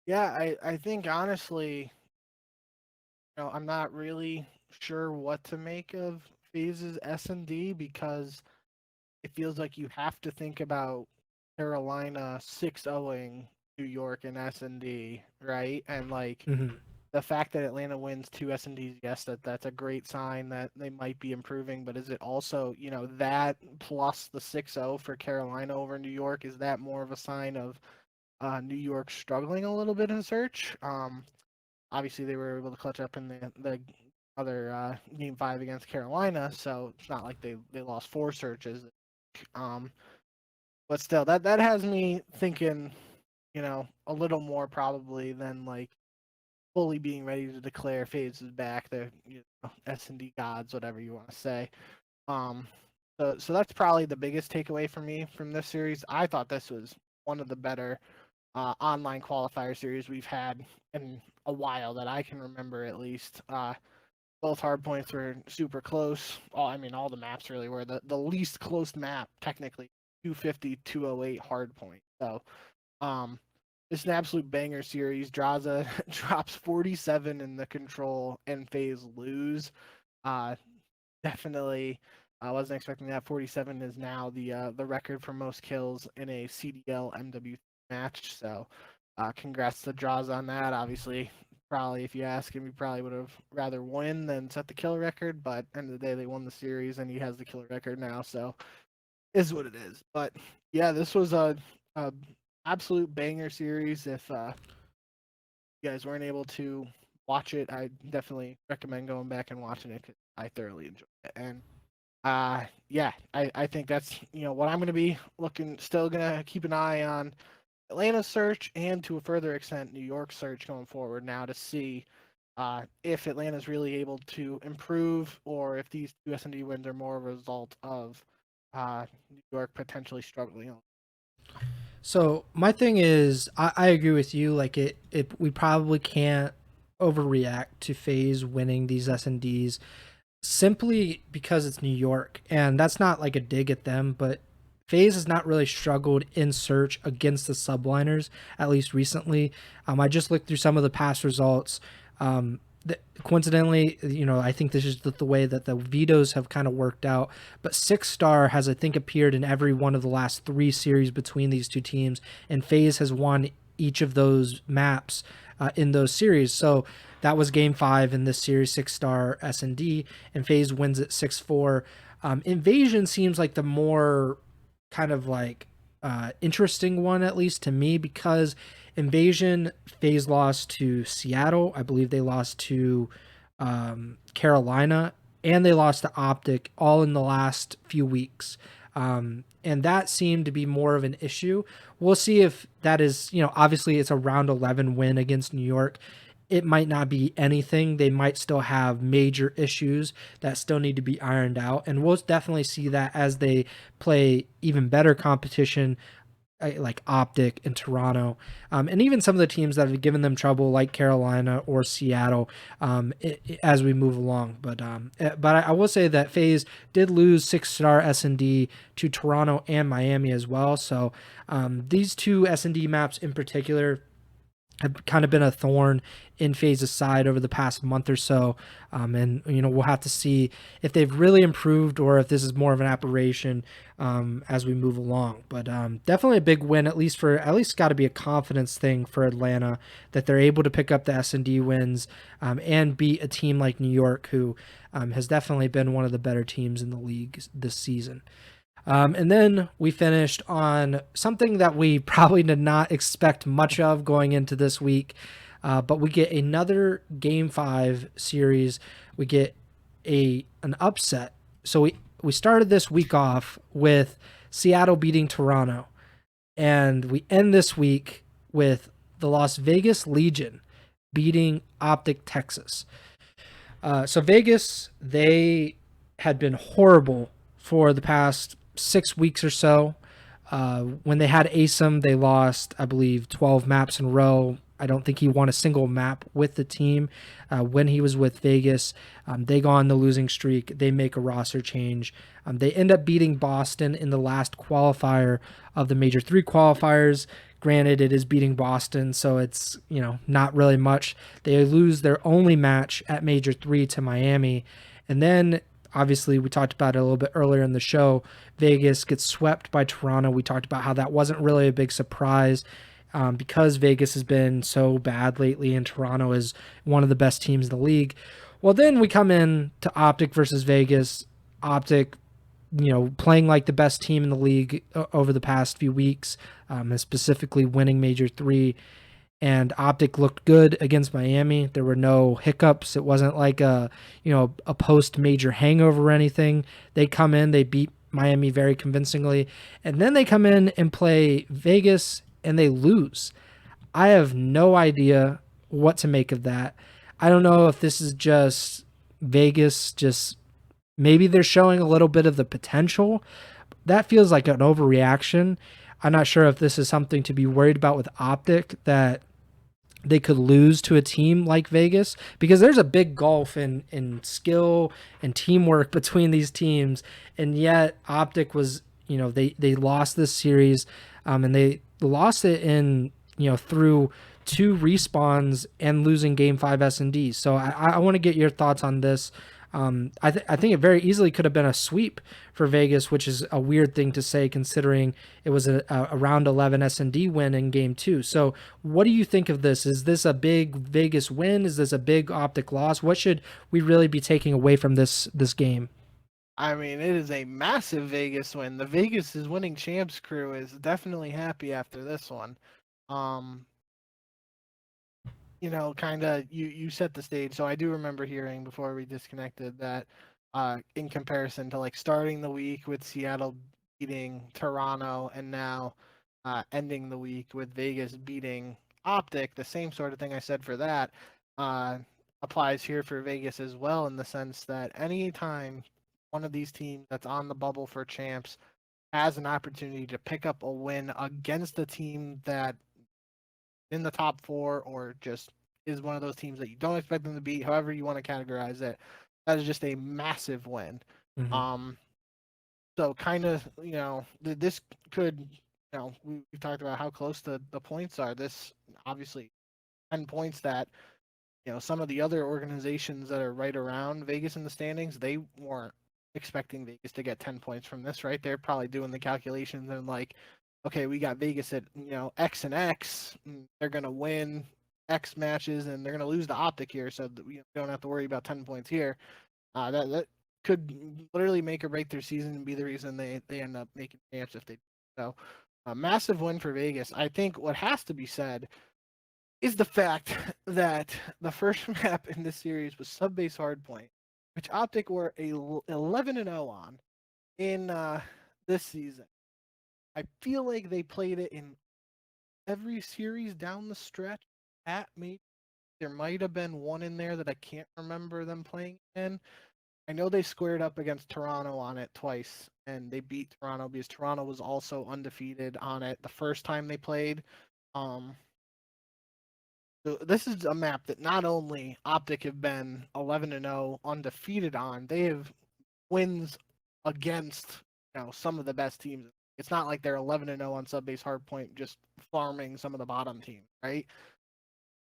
Yeah, I think honestly, I'm not really sure what to make of FaZe's S&D, because it feels like you have to think about Carolina 6-0ing New York in S&D, right? And the fact that Atlanta wins 2 S&Ds, yes, that's a great sign that they might be improving. But is it also, that plus the 6-0 for Carolina over New York, is that more of a sign of New York struggling a little bit in search? Obviously, they were able to clutch up in the other Game 5 against Carolina, so it's not like they lost 4 searches. But still, that has me thinking, a little more probably than fully being ready to declare FaZe is back. The S&D gods, whatever you want to say. So that's probably the biggest takeaway for me from this series. I thought this was one of the better online qualifier series we've had in a while that I can remember, at least. Both hard points were super close. All the maps really were. The least close map, technically, 250, 208 hard point. So it's an absolute banger series. Draza drops 47 in the control and FaZe lose. Definitely, I wasn't expecting that. 47 is now the record for most kills in a CDL MW match. So congrats to Draza on that. Obviously, probably if you ask him, he probably would have rather win than set the kill record. But end of the day, they won the series and he has the kill record now. So is what it is. But yeah, this was a absolute banger series. If you guys weren't able to watch it, I definitely recommend going back and watching it, because I thoroughly enjoyed it. And I think that's what I'm going to be still going to keep an eye on Atlanta's search, and to a further extent New York's search going forward now, to see if Atlanta's really able to improve, or if these 2 S&D wins are more of a result of New York potentially struggling. So my thing is, I agree with you. We probably can't overreact to FaZe winning these S&Ds simply because it's New York, and that's not like a dig at them, but FaZe has not really struggled in search against the Subliners, at least recently. I just looked through some of the past results. Coincidentally, I think this is the way that the vetoes have kind of worked out. But 6-Star has, I think, appeared in every one of the last 3 series between these 2 teams, and FaZe has won each of those maps in those series. So that was Game 5 in this series, 6-Star S&D, and FaZe wins it 6-4. Invasion seems like the more kind of interesting one, at least to me, because Invasion, FaZe lost to Seattle. I believe they lost to Carolina, and they lost to OpTic all in the last few weeks. And that seemed to be more of an issue. We'll see if that is, obviously it's a round 11 win against New York. It might not be anything. They might still have major issues that still need to be ironed out. And we'll definitely see that as they play even better competition, like OpTic and Toronto, and even some of the teams that have given them trouble, like Carolina or Seattle, as we move along. But I will say that FaZe did lose 6-Star S&D to Toronto and Miami as well. So these 2 S&D maps in particular, have kind of been a thorn in FaZe's side over the past month or so. And, we'll have to see if they've really improved or if this is more of an aberration as we move along. But definitely a big win, at least got to be a confidence thing for Atlanta that they're able to pick up the S&D wins and beat a team like New York, who has definitely been one of the better teams in the league this season. And then we finished on something that we probably did not expect much of going into this week, but we get another Game 5 series. We get an upset. So we started this week off with Seattle beating Toronto, and we end this week with the Las Vegas Legion beating OpTic Texas. So Vegas, they had been horrible for the past 6 weeks or so. When they had ASIM, they lost, I believe, 12 maps in a row. I don't think he won a single map with the team when he was with Vegas. They go on the losing streak. They make a roster change. They end up beating Boston in the last qualifier of the Major 3 qualifiers. Granted, it is beating Boston, so it's, not really much. They lose their only match at Major 3 to Miami. And then, obviously, we talked about it a little bit earlier in the show, Vegas gets swept by Toronto. We talked about how that wasn't really a big surprise because Vegas has been so bad lately and Toronto is one of the best teams in the league. Well, then we come in to OpTic versus Vegas. OpTic, playing like the best team in the league over the past few weeks, and specifically winning Major 3. And OpTic looked good against Miami. There were no hiccups. It wasn't like a post-major hangover or anything. They come in, they beat Miami very convincingly, and then they come in and play Vegas and they lose. I have no idea what to make of that. I don't know if this is just Vegas, just maybe they're showing a little bit of the potential. That feels like an overreaction. I'm not sure if this is something to be worried about with OpTic, that they could lose to a team like Vegas, because there's a big gulf in skill and teamwork between these teams. And yet OpTic was, they lost this series and they lost it in, through 2 respawns and losing Game 5 S&D. So I want to get your thoughts on this. I think it very easily could have been a sweep for Vegas, which is a weird thing to say considering it was a round 11 S&D win in Game 2. So what do you think of this? Is this a big Vegas win? Is this a big OpTic loss? What should we really be taking away from this game? I mean, it is a massive Vegas win. The Vegas is winning champs crew is definitely happy after this one. Kind of you set the stage. So I do remember hearing before we disconnected that in comparison to like starting the week with Seattle beating Toronto and now ending the week with Vegas beating OpTic, the same sort of thing I said for that applies here for Vegas as well, in the sense that anytime one of these teams that's on the bubble for champs has an opportunity to pick up a win against a team that in the top 4 or just is one of those teams that you don't expect them to beat, however you want to categorize it, that is just a massive win. Mm-hmm. So kind of, this could, we've talked about how close the points are. This obviously 10 points that, some of the other organizations that are right around Vegas in the standings, they weren't expecting Vegas to get 10 points from this, right? They're probably doing the calculations and like, okay, we got Vegas at, X and X. And they're going to win X matches and they're going to lose the OpTic here. So we don't have to worry about 10 points here. That could literally make or break their season and be the reason they end up making champs if they do. So a massive win for Vegas. I think what has to be said is the fact that the first map in this series was Subbase Hardpoint, which OpTic were 11-0 on in this season. I feel like they played it in every series down the stretch. Maybe there might have been one in there that I can't remember them playing in. I know they squared up against Toronto on it twice, and they beat Toronto because Toronto was also undefeated on it the first time they played. So this is a map that not only OpTic have been 11-0 undefeated on, they have wins against some of the best teams. It's not like they're 11-0 on Subbase Hardpoint just farming some of the bottom teams, right?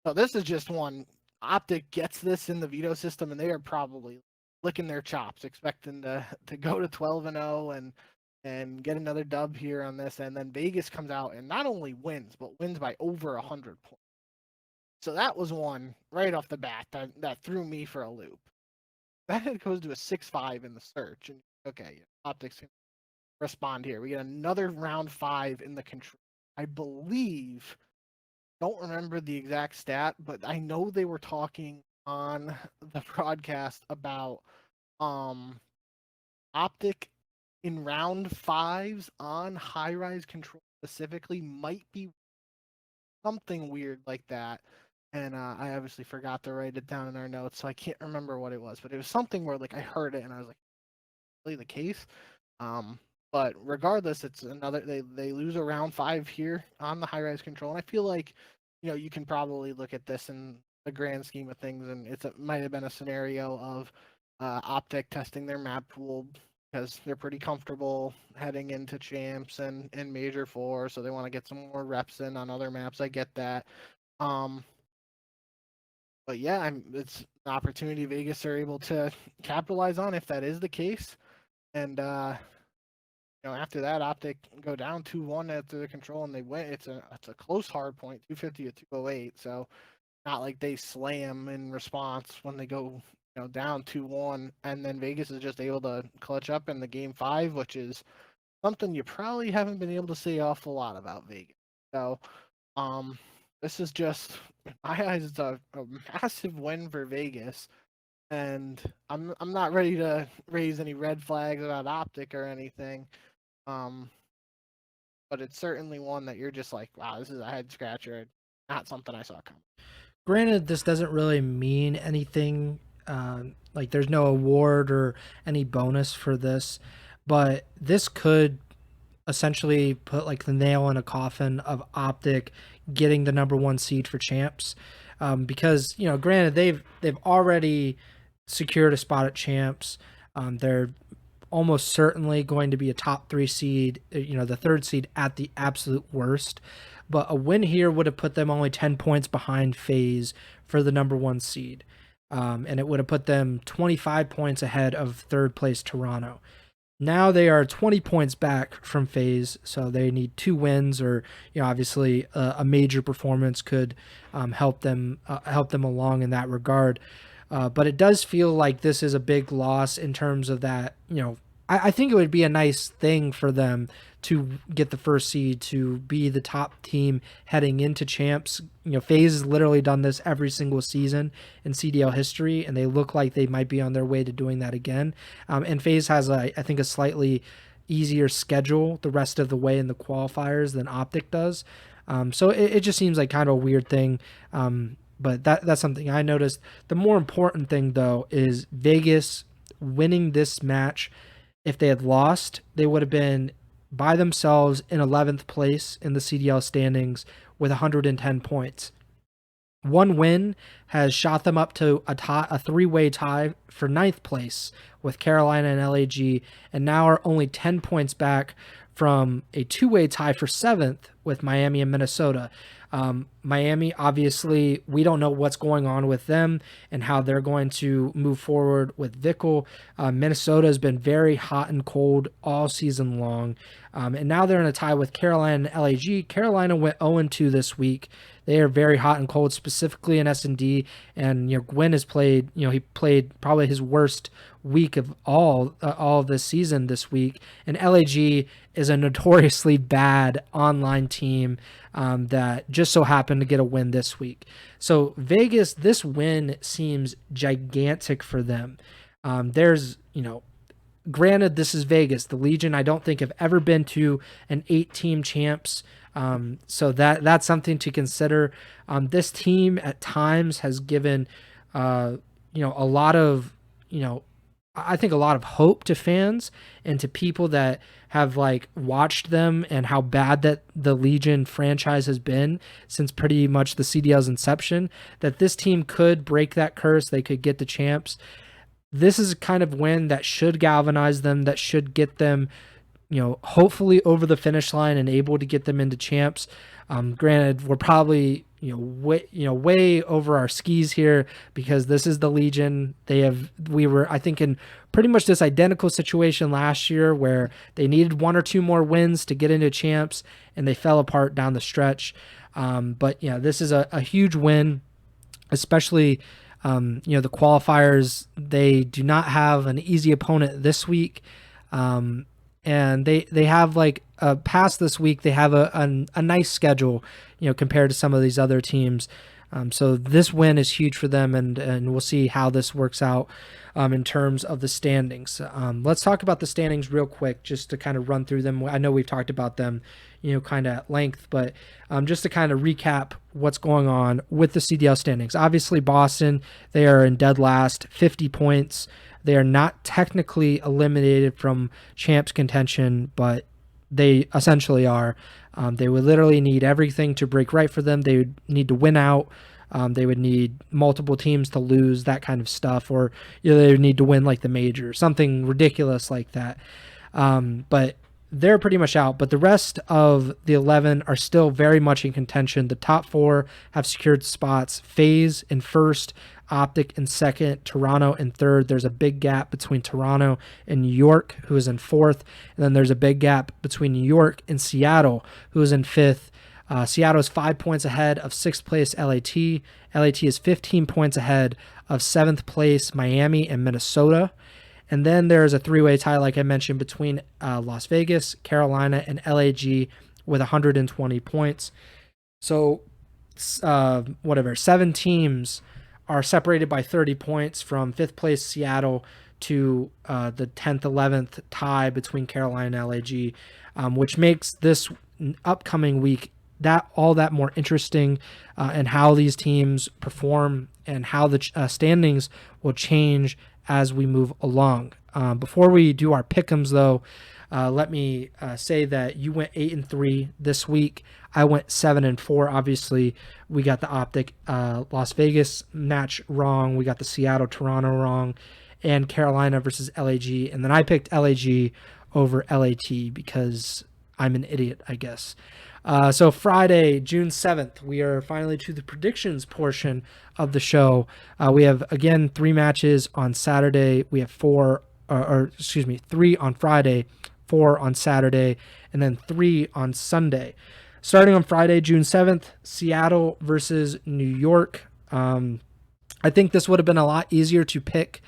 So this is just one. OpTic gets this in the veto system, and they are probably licking their chops, expecting to go to 12-0 and get another dub here on this. And then Vegas comes out and not only wins, but wins by over 100 points. So that was one right off the bat that threw me for a loop. Then it goes to a 6-5 in the search, and okay, OpTic's can respond here. We get another round 5 in the control. I believe. Don't remember the exact stat, but I know they were talking on the broadcast about OpTic in round 5s on high-rise control specifically might be something weird like that. And I obviously forgot to write it down in our notes, so I can't remember what it was. But it was something where like I heard it and I was like, really the case? But regardless, it's another they lose a round 5 here on the high-rise control, and I feel like you can probably look at this in the grand scheme of things, and it might have been a scenario of OpTic testing their map pool because they're pretty comfortable heading into champs and Major 4, so they want to get some more reps in on other maps. I get that. But yeah, it's an opportunity Vegas are able to capitalize on if that is the case. And after that, OpTic go down 2-1 after the control, and they win. It's a close hard point, 250 to 208. So not like they slam in response when they go down 2-1, and then Vegas is just able to clutch up in the game 5, which is something you probably haven't been able to say an awful lot about Vegas. So this is just, in my eyes, it's a massive win for Vegas. And I'm not ready to raise any red flags about OpTic or anything. But it's certainly one that you're just like, wow, this is a head scratcher. Not something I saw coming. Granted, this doesn't really mean anything. Like there's no award or any bonus for this, but this could essentially put like the nail in a coffin of OpTic getting the number 1 seed for champs. Because granted they've already secured a spot at champs. They're almost certainly going to be a top 3 seed, the 3rd seed at the absolute worst. But a win here would have put them only 10 points behind FaZe for the number 1 seed. And it would have put them 25 points ahead of 3rd place Toronto. Now they are 20 points back from FaZe, so they need 2 wins, or obviously a major performance could help them along in that regard. But it does feel like this is a big loss in terms of that. I think it would be a nice thing for them to get the 1st seed, to be the top team heading into champs. FaZe has literally done this every single season in CDL history, and they look like they might be on their way to doing that again. And FaZe has, I think, a slightly easier schedule the rest of the way in the qualifiers than OpTic does. So it just seems like kind of a weird thing. But that's something I noticed. The more important thing, though, is Vegas winning this match. If they had lost, they would have been by themselves in 11th place in the CDL standings with 110 points. One win has shot them up to a 3-way tie for 9th place with Carolina and LAG, and now are only 10 points back from a 2-way tie for 7th with Miami and Minnesota. Miami, obviously, we don't know what's going on with them and how they're going to move forward with Vickle. Minnesota has been very hot and cold all season long. And now they're in a tie with Carolina and LAG. Carolina went 0-2 this week. They are very hot and cold, specifically in S&D. And Gwyn has played. He played probably his worst week of all of this season this week. And LAG is a notoriously bad online team that just so happened to get a win this week. So Vegas, this win seems gigantic for them. There's granted, this is Vegas. The Legion, I don't think, have ever been to an 8-team champs. So that's something to consider. This team at times has given, a lot of, I think a lot of hope to fans and to people that have watched them and how bad that the Legion franchise has been since pretty much the CDL's inception, that this team could break that curse. They could get the champs. This is a kind of win that should galvanize them, that should get them, hopefully over the finish line and able to get them into champs. Granted, we're probably, way over our skis here, because this is the Legion. We were, I think, in pretty much this identical situation last year where they needed 1 or 2 more wins to get into champs, and they fell apart down the stretch. But this is a huge win, especially the qualifiers. They do not have an easy opponent this week. And they have past this week, they have a nice schedule, compared to some of these other teams. So this win is huge for them, and we'll see how this works out in terms of the standings. Let's talk about the standings real quick, just to kind of run through them. I know we've talked about them, kind of at length, but just to kind of recap what's going on with the CDL standings. Obviously, Boston, they are in dead last, 50 points. They are not technically eliminated from champs contention, but they essentially are. They would literally need everything to break right for them. They would need to win out. They would need multiple teams to lose, that kind of stuff, or they would need to win like the major, something ridiculous like that. But they're pretty much out. But the rest of the 11 are still very much in contention. The top 4 have secured spots. FaZe in first, OpTic in second, Toronto in third. There's a big gap between Toronto and New York, who is in fourth. And then there's a big gap between New York and Seattle, who is in fifth. Seattle is 5 points ahead of 6th place LAT. LAT is 15 points ahead of 7th place Miami and Minnesota. And then there's a 3-way tie, like I mentioned, between Las Vegas, Carolina, and LAG with 120 points. So, 7 teams are separated by 30 points from 5th place Seattle to the 10th, 11th tie between Carolina and LAG, which makes this upcoming week all that more interesting, and how these teams perform and how the standings will change as we move along. Before we do our pick'ems, though, let me say that you went 8-3 this week. I went 7-4. Obviously, we got the OpTic Las Vegas match wrong. We got the Seattle Toronto wrong, and Carolina versus LAG. And then I picked LAG over LAT because I'm an idiot, I guess. So Friday, June 7th, we are finally to the predictions portion of the show. We have, again, 3 matches on Saturday. We have 3 on Friday, 4 on Saturday, and then 3 on Sunday. Starting on Friday, June 7th, Seattle versus New York. I think this would have been a lot easier to pick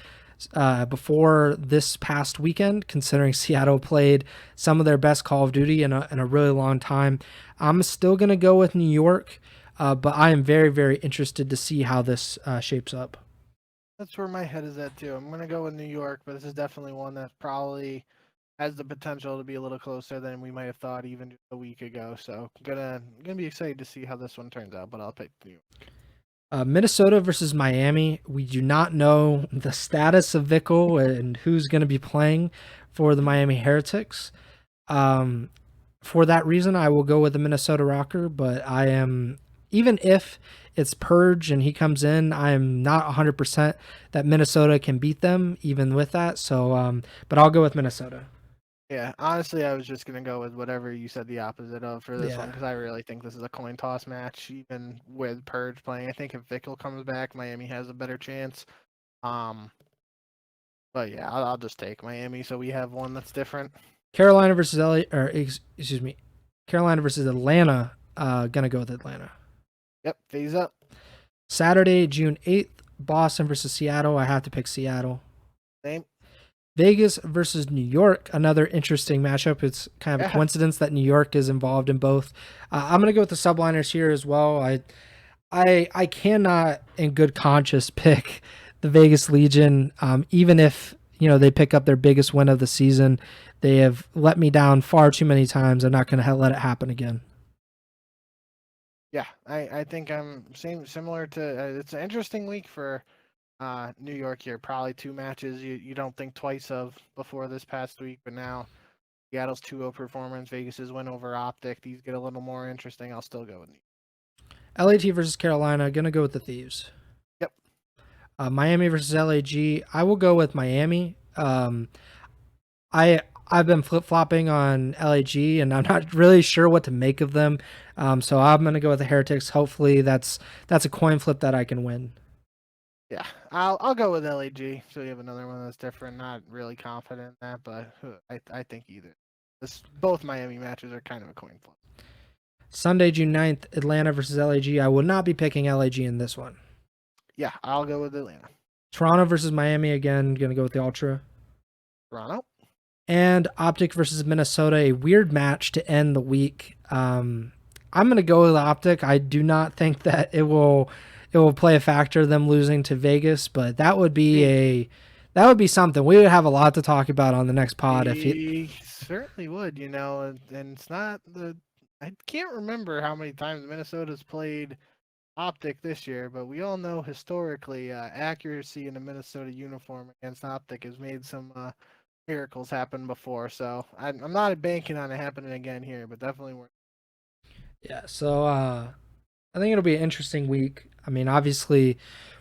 before this past weekend, considering Seattle played some of their best Call of Duty in a really long time. I'm still going to go with New York, but I am very, very interested to see how this shapes up. That's where my head is at, too. I'm going to go with New York, but this is definitely one that probably has the potential to be a little closer than we might have thought even just a week ago. So gonna be excited to see how this one turns out, but I'll pick New York. Minnesota versus Miami. We do not know the status of Vickle and who's going to be playing for the Miami Heretics. For that reason, I will go with the Minnesota Rocker, but even if it's Purge and he comes in, I am not 100% that Minnesota can beat them even with that. So, but I'll go with Minnesota. Yeah, honestly, I was just going to go with whatever you said the opposite of for this one, because I really think this is a coin toss match, even with Purge playing. I think if Vickle comes back, Miami has a better chance. But yeah, I'll just take Miami, so we have one that's different. Carolina versus Carolina versus Atlanta. Gonna go with Atlanta. Yep, FaZe up. Saturday, June 8th, Boston versus Seattle. I have to pick Seattle. Same. Vegas versus New York, another interesting matchup. It's kind of a coincidence that New York is involved in both. I'm going to go with the Subliners here as well. I cannot, in good conscience, pick the Vegas Legion, even if they pick up their biggest win of the season. They have let me down far too many times. I'm not going to let it happen again. Yeah, I think I'm similar to. It's an interesting week for New York here. Probably 2 matches you don't think twice of before this past week, but now Seattle's 2-0 performance, Vegas's win over OpTic. These get a little more interesting. I'll still go with New York. LAT versus Carolina, gonna go with the Thieves. Yep. Miami versus LAG, I will go with Miami. I I've been flip-flopping on LAG, and I'm not really sure what to make of them. So I'm going to go with the Heretics. Hopefully that's a coin flip that I can win. Yeah, I'll go with LAG. So you have another one that's different. Not really confident in that, but I think either. Both Miami matches are kind of a coin flip. Sunday, June 9th, Atlanta versus LAG. I will not be picking LAG in this one. Yeah, I'll go with Atlanta. Toronto versus Miami, again, going to go with the Ultra. Toronto. And OpTic versus Minnesota, a weird match to end the week. I'm going to go with OpTic. I do not think that it will play a factor, them losing to Vegas, but that would be something. We would have a lot to talk about on the next pod. We certainly would, and it's not I can't remember how many times Minnesota's played OpTic this year, but we all know historically accuracy in a Minnesota uniform against OpTic has made some miracles happen before. So I'm not banking on it happening again here, but definitely worth. Yeah, so I think it'll be an interesting week. I mean, obviously,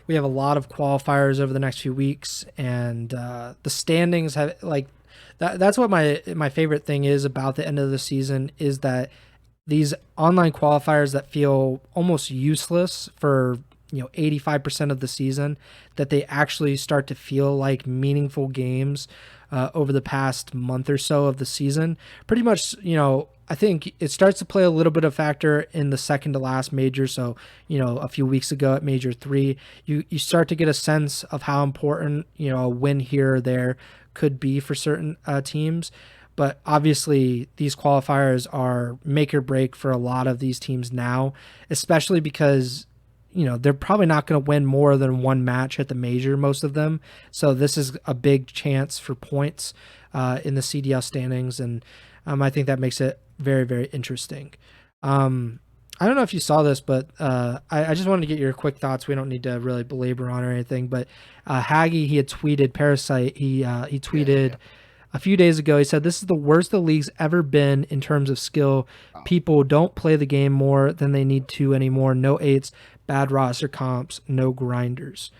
we have a lot of qualifiers over the next few weeks, and the standings have that's what my favorite thing is about the end of the season is that these online qualifiers that feel almost useless for 85% of the season, that they actually start to feel like meaningful games over the past month or so of the season. Pretty much, I think it starts to play a little bit of factor in the second to last major. So, a few weeks ago at Major 3, you start to get a sense of how important, a win here or there could be for certain teams. But obviously, these qualifiers are make or break for a lot of these teams now, especially because they're probably not going to win more than one match at the major, most of them. So this is a big chance for points in the CDL standings, and I think that makes it very, very interesting. I don't know if you saw this, but I just wanted to get your quick thoughts. We don't need to really belabor on or anything, but Haggy, he had tweeted Parasite. He tweeted a few days ago. He said, "This is the worst the league's ever been in terms of skill. People don't play the game more than they need to anymore. No eights, bad roster comps, no grinders."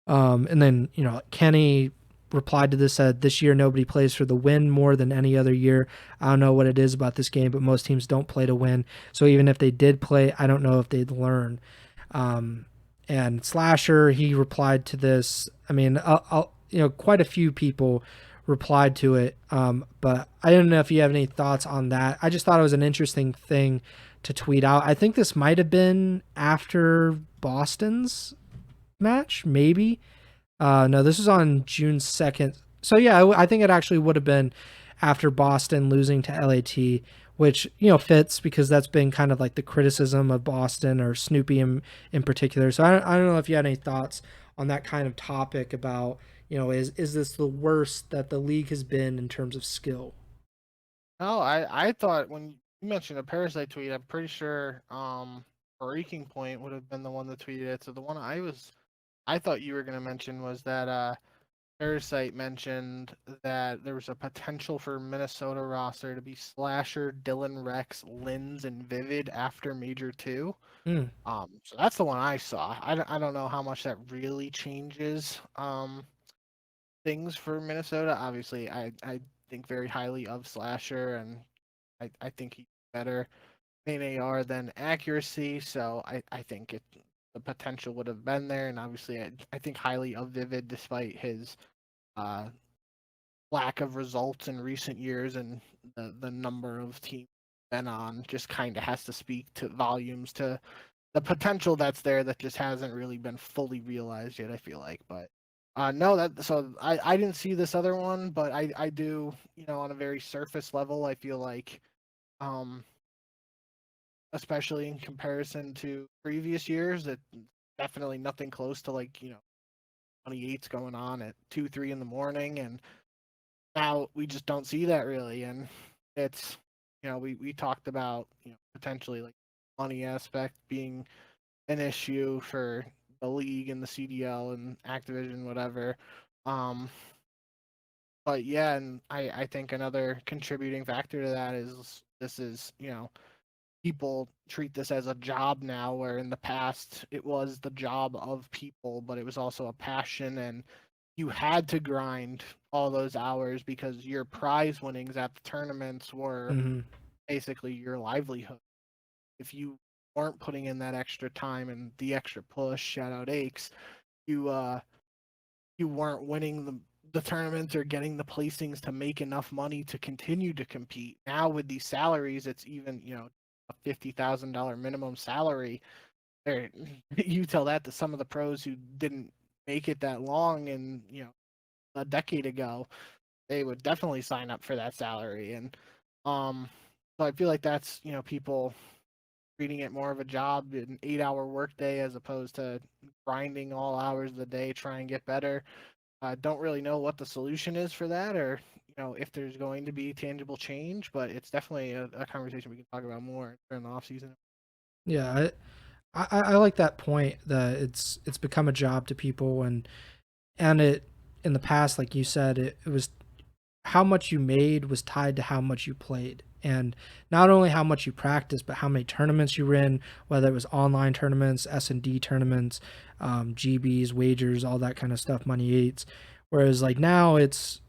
And then, Kenny replied to this, said, "This year nobody plays for the win more than any other year. I don't know what it is about this game, but most teams don't play to win. So even if they did play, I don't know if they'd learn." And Slasher, he replied to this. I mean, quite a few people replied to it, but I don't know if you have any thoughts on that. I just thought it was an interesting thing to tweet out. I think this might have been after Boston's match, maybe. No, this was on June 2nd. So yeah, I think it actually would have been after Boston losing to LAT, which fits because that's been kind of like the criticism of Boston or Snoopy in particular. So I don't know if you had any thoughts on that kind of topic about is this the worst that the league has been in terms of skill? No, I thought when you mentioned a Parasite tweet, I'm pretty sure Breaking Point would have been the one that tweeted it. So the one I thought you were going to mention was that Parasite mentioned that there was a potential for Minnesota roster to be Slasher, Dylan Rex, Linz, and Vivid after Major 2. Mm. So that's the one I saw. I don't know how much that really changes things for Minnesota. Obviously, I think very highly of Slasher, and I think he's better in AR than accuracy. So I think the potential would have been there, and obviously I think highly of Vivid despite his lack of results in recent years, and the number of teams been on just kind of has to speak to volumes to the potential that's there that just hasn't really been fully realized yet, I feel like. But no, I didn't see this other one, but I do, on a very surface level, I feel like especially in comparison to previous years, that definitely nothing close to 28's going on at 2-3 in the morning, and now we just don't see that really. And it's we talked about potentially like money aspect being an issue for the league and the CDL and Activision, whatever. But yeah, and I think another contributing factor to that is this is, people treat this as a job now, where in the past it was the job of people, but it was also a passion and you had to grind all those hours because your prize winnings at the tournaments were basically your livelihood. If you weren't putting in that extra time and the extra push, shout out Aches, you weren't winning the tournaments or getting the placings to make enough money to continue to compete. Now with these salaries, it's even, a $50,000 minimum salary. You tell that to some of the pros who didn't make it that long and, a decade ago, they would definitely sign up for that salary. And so I feel like that's, people treating it more of a job, an 8-hour workday as opposed to grinding all hours of the day, trying to get better. I don't really know what the solution is for that, or if there's going to be tangible change, but it's definitely a conversation we can talk about more during the off season. Yeah, I like that point that it's become a job to people, and it in the past, like you said, it was how much you made was tied to how much you played, and not only how much you practiced, but how many tournaments you were in, whether it was online tournaments, S&D tournaments, GBs, wagers, all that kind of stuff, money eights. Whereas like now it's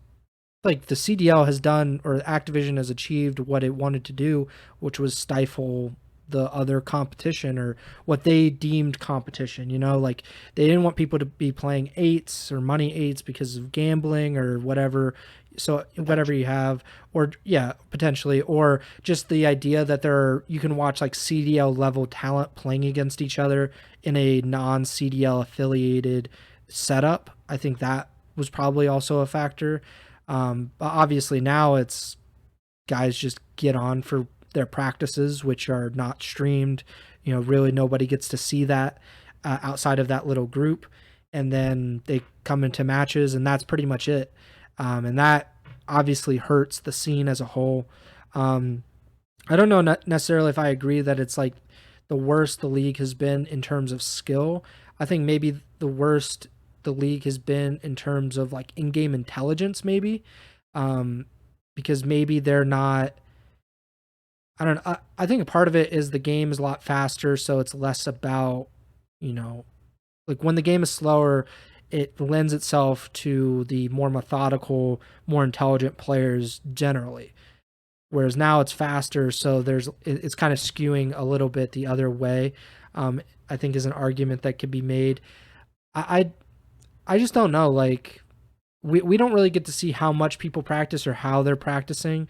like the CDL has done, or Activision has achieved what it wanted to do, which was stifle the other competition, or what they deemed competition. Like they didn't want people to be playing eights or money eights because of gambling or whatever. So whatever you have, or potentially, or just the idea that you can watch like CDL level talent playing against each other in a non-CDL affiliated setup. I think that was probably also a factor. But obviously now it's guys just get on for their practices, which are not streamed. Really nobody gets to see that outside of that little group. And then they come into matches, and that's pretty much it. And that obviously hurts the scene as a whole. I don't know necessarily if I agree that it's like the worst the league has been in terms of skill. I think maybe the worst the league has been in terms of like in-game intelligence, maybe, because maybe they're not. I don't know. I think a part of it is the game is a lot faster, so it's less about, like when the game is slower, it lends itself to the more methodical, more intelligent players generally. Whereas now it's faster, so it's kind of skewing a little bit the other way. I think is an argument that could be made. I just don't know. Like we don't really get to see how much people practice or how they're practicing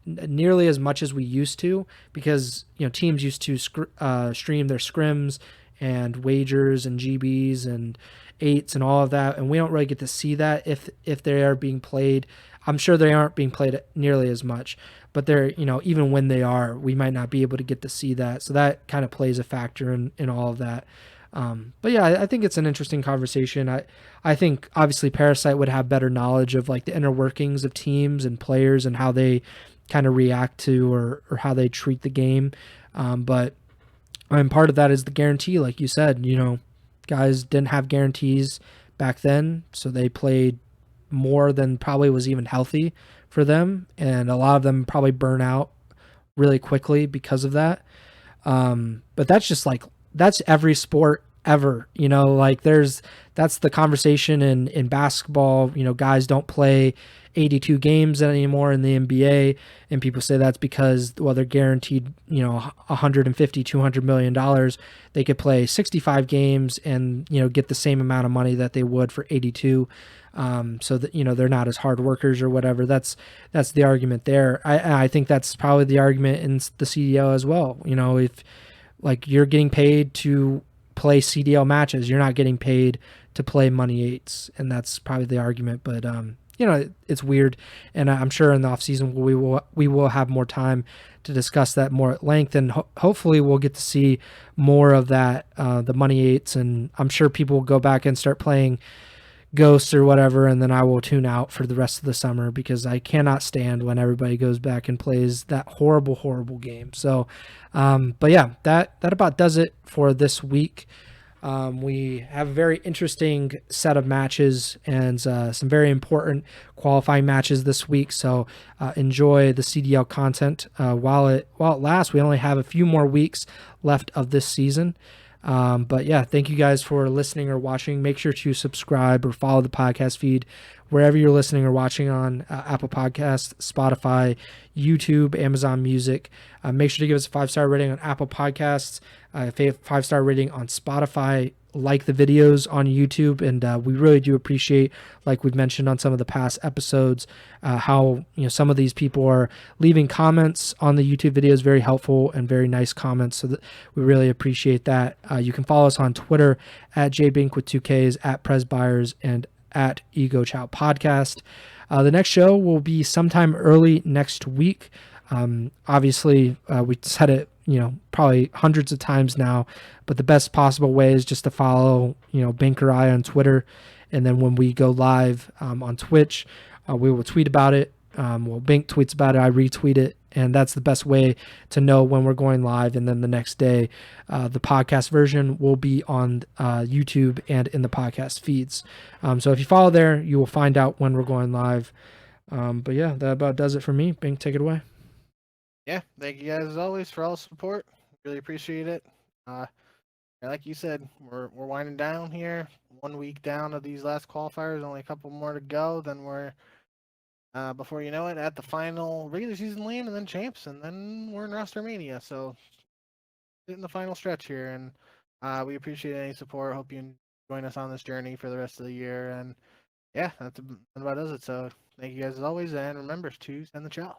nearly as much as we used to, because teams used to stream their scrims and wagers and GBs and eights and all of that, and we don't really get to see that if they are being played. I'm sure they aren't being played nearly as much, but they're even when they are, we might not be able to get to see that. So that kind of plays a factor in all of that. But yeah, I think it's an interesting conversation. I think obviously Parasite would have better knowledge of like the inner workings of teams and players and how they kind of react to or how they treat the game. But part of that is the guarantee, like you said. Guys didn't have guarantees back then, so they played more than probably was even healthy for them, and a lot of them probably burn out really quickly because of that. But that's every sport ever, like that's the conversation in basketball. Guys don't play 82 games anymore in the NBA, and people say that's because, well, they're guaranteed, $150, $200 million. They could play 65 games and, get the same amount of money that they would for 82. So that, they're not as hard workers or whatever. That's the argument there. I think that's probably the argument in the CDL as well. If like you're getting paid to play CDL matches, you're not getting paid to play money eights, and that's probably the argument. But it's weird, and I'm sure in the off season we will have more time to discuss that more at length, and hopefully we'll get to see more of that, the money eights, and I'm sure people will go back and start playing Ghosts or whatever, and then I will tune out for the rest of the summer because I cannot stand when everybody goes back and plays that horrible game. So, but yeah, that about does it for this week. We have a very interesting set of matches and some very important qualifying matches this week. So enjoy the CDL content while it lasts. We only have a few more weeks left of this season. But yeah, thank you guys for listening or watching. Make sure to subscribe or follow the podcast feed wherever you're listening or watching on Apple Podcasts, Spotify, YouTube, Amazon Music. Make sure to give us a 5-star rating on Apple Podcasts, a 5-star rating on Spotify. Like the videos on YouTube, and we really do appreciate, like we've mentioned on some of the past episodes, how some of these people are leaving comments on the YouTube videos, very helpful and very nice comments. So that we really appreciate that. You can follow us on Twitter at jbink with 2Ks, at Preston Byers, and at Ego Chall Podcast. The next show will be sometime early next week. Obviously, we said it, probably hundreds of times now, but the best possible way is just to follow, Bink or I on Twitter. And then when we go live on Twitch, we will tweet about it. Bink tweets about it, I retweet it. And that's the best way to know when we're going live. And then the next day, the podcast version will be on YouTube and in the podcast feeds. So if you follow there, you will find out when we're going live. But yeah, that about does it for me. Bink, take it away. Yeah, thank you guys as always for all the support. Really appreciate it. Like you said, we're winding down here. 1 week down of these last qualifiers, only a couple more to go. Then we're before you know it, at the final regular season land, and then champs, and then we're in roster mania. So in the final stretch here, and we appreciate any support. Hope you join us on this journey for the rest of the year. And yeah, that's about does it. So thank you guys as always, and remember to send the chow.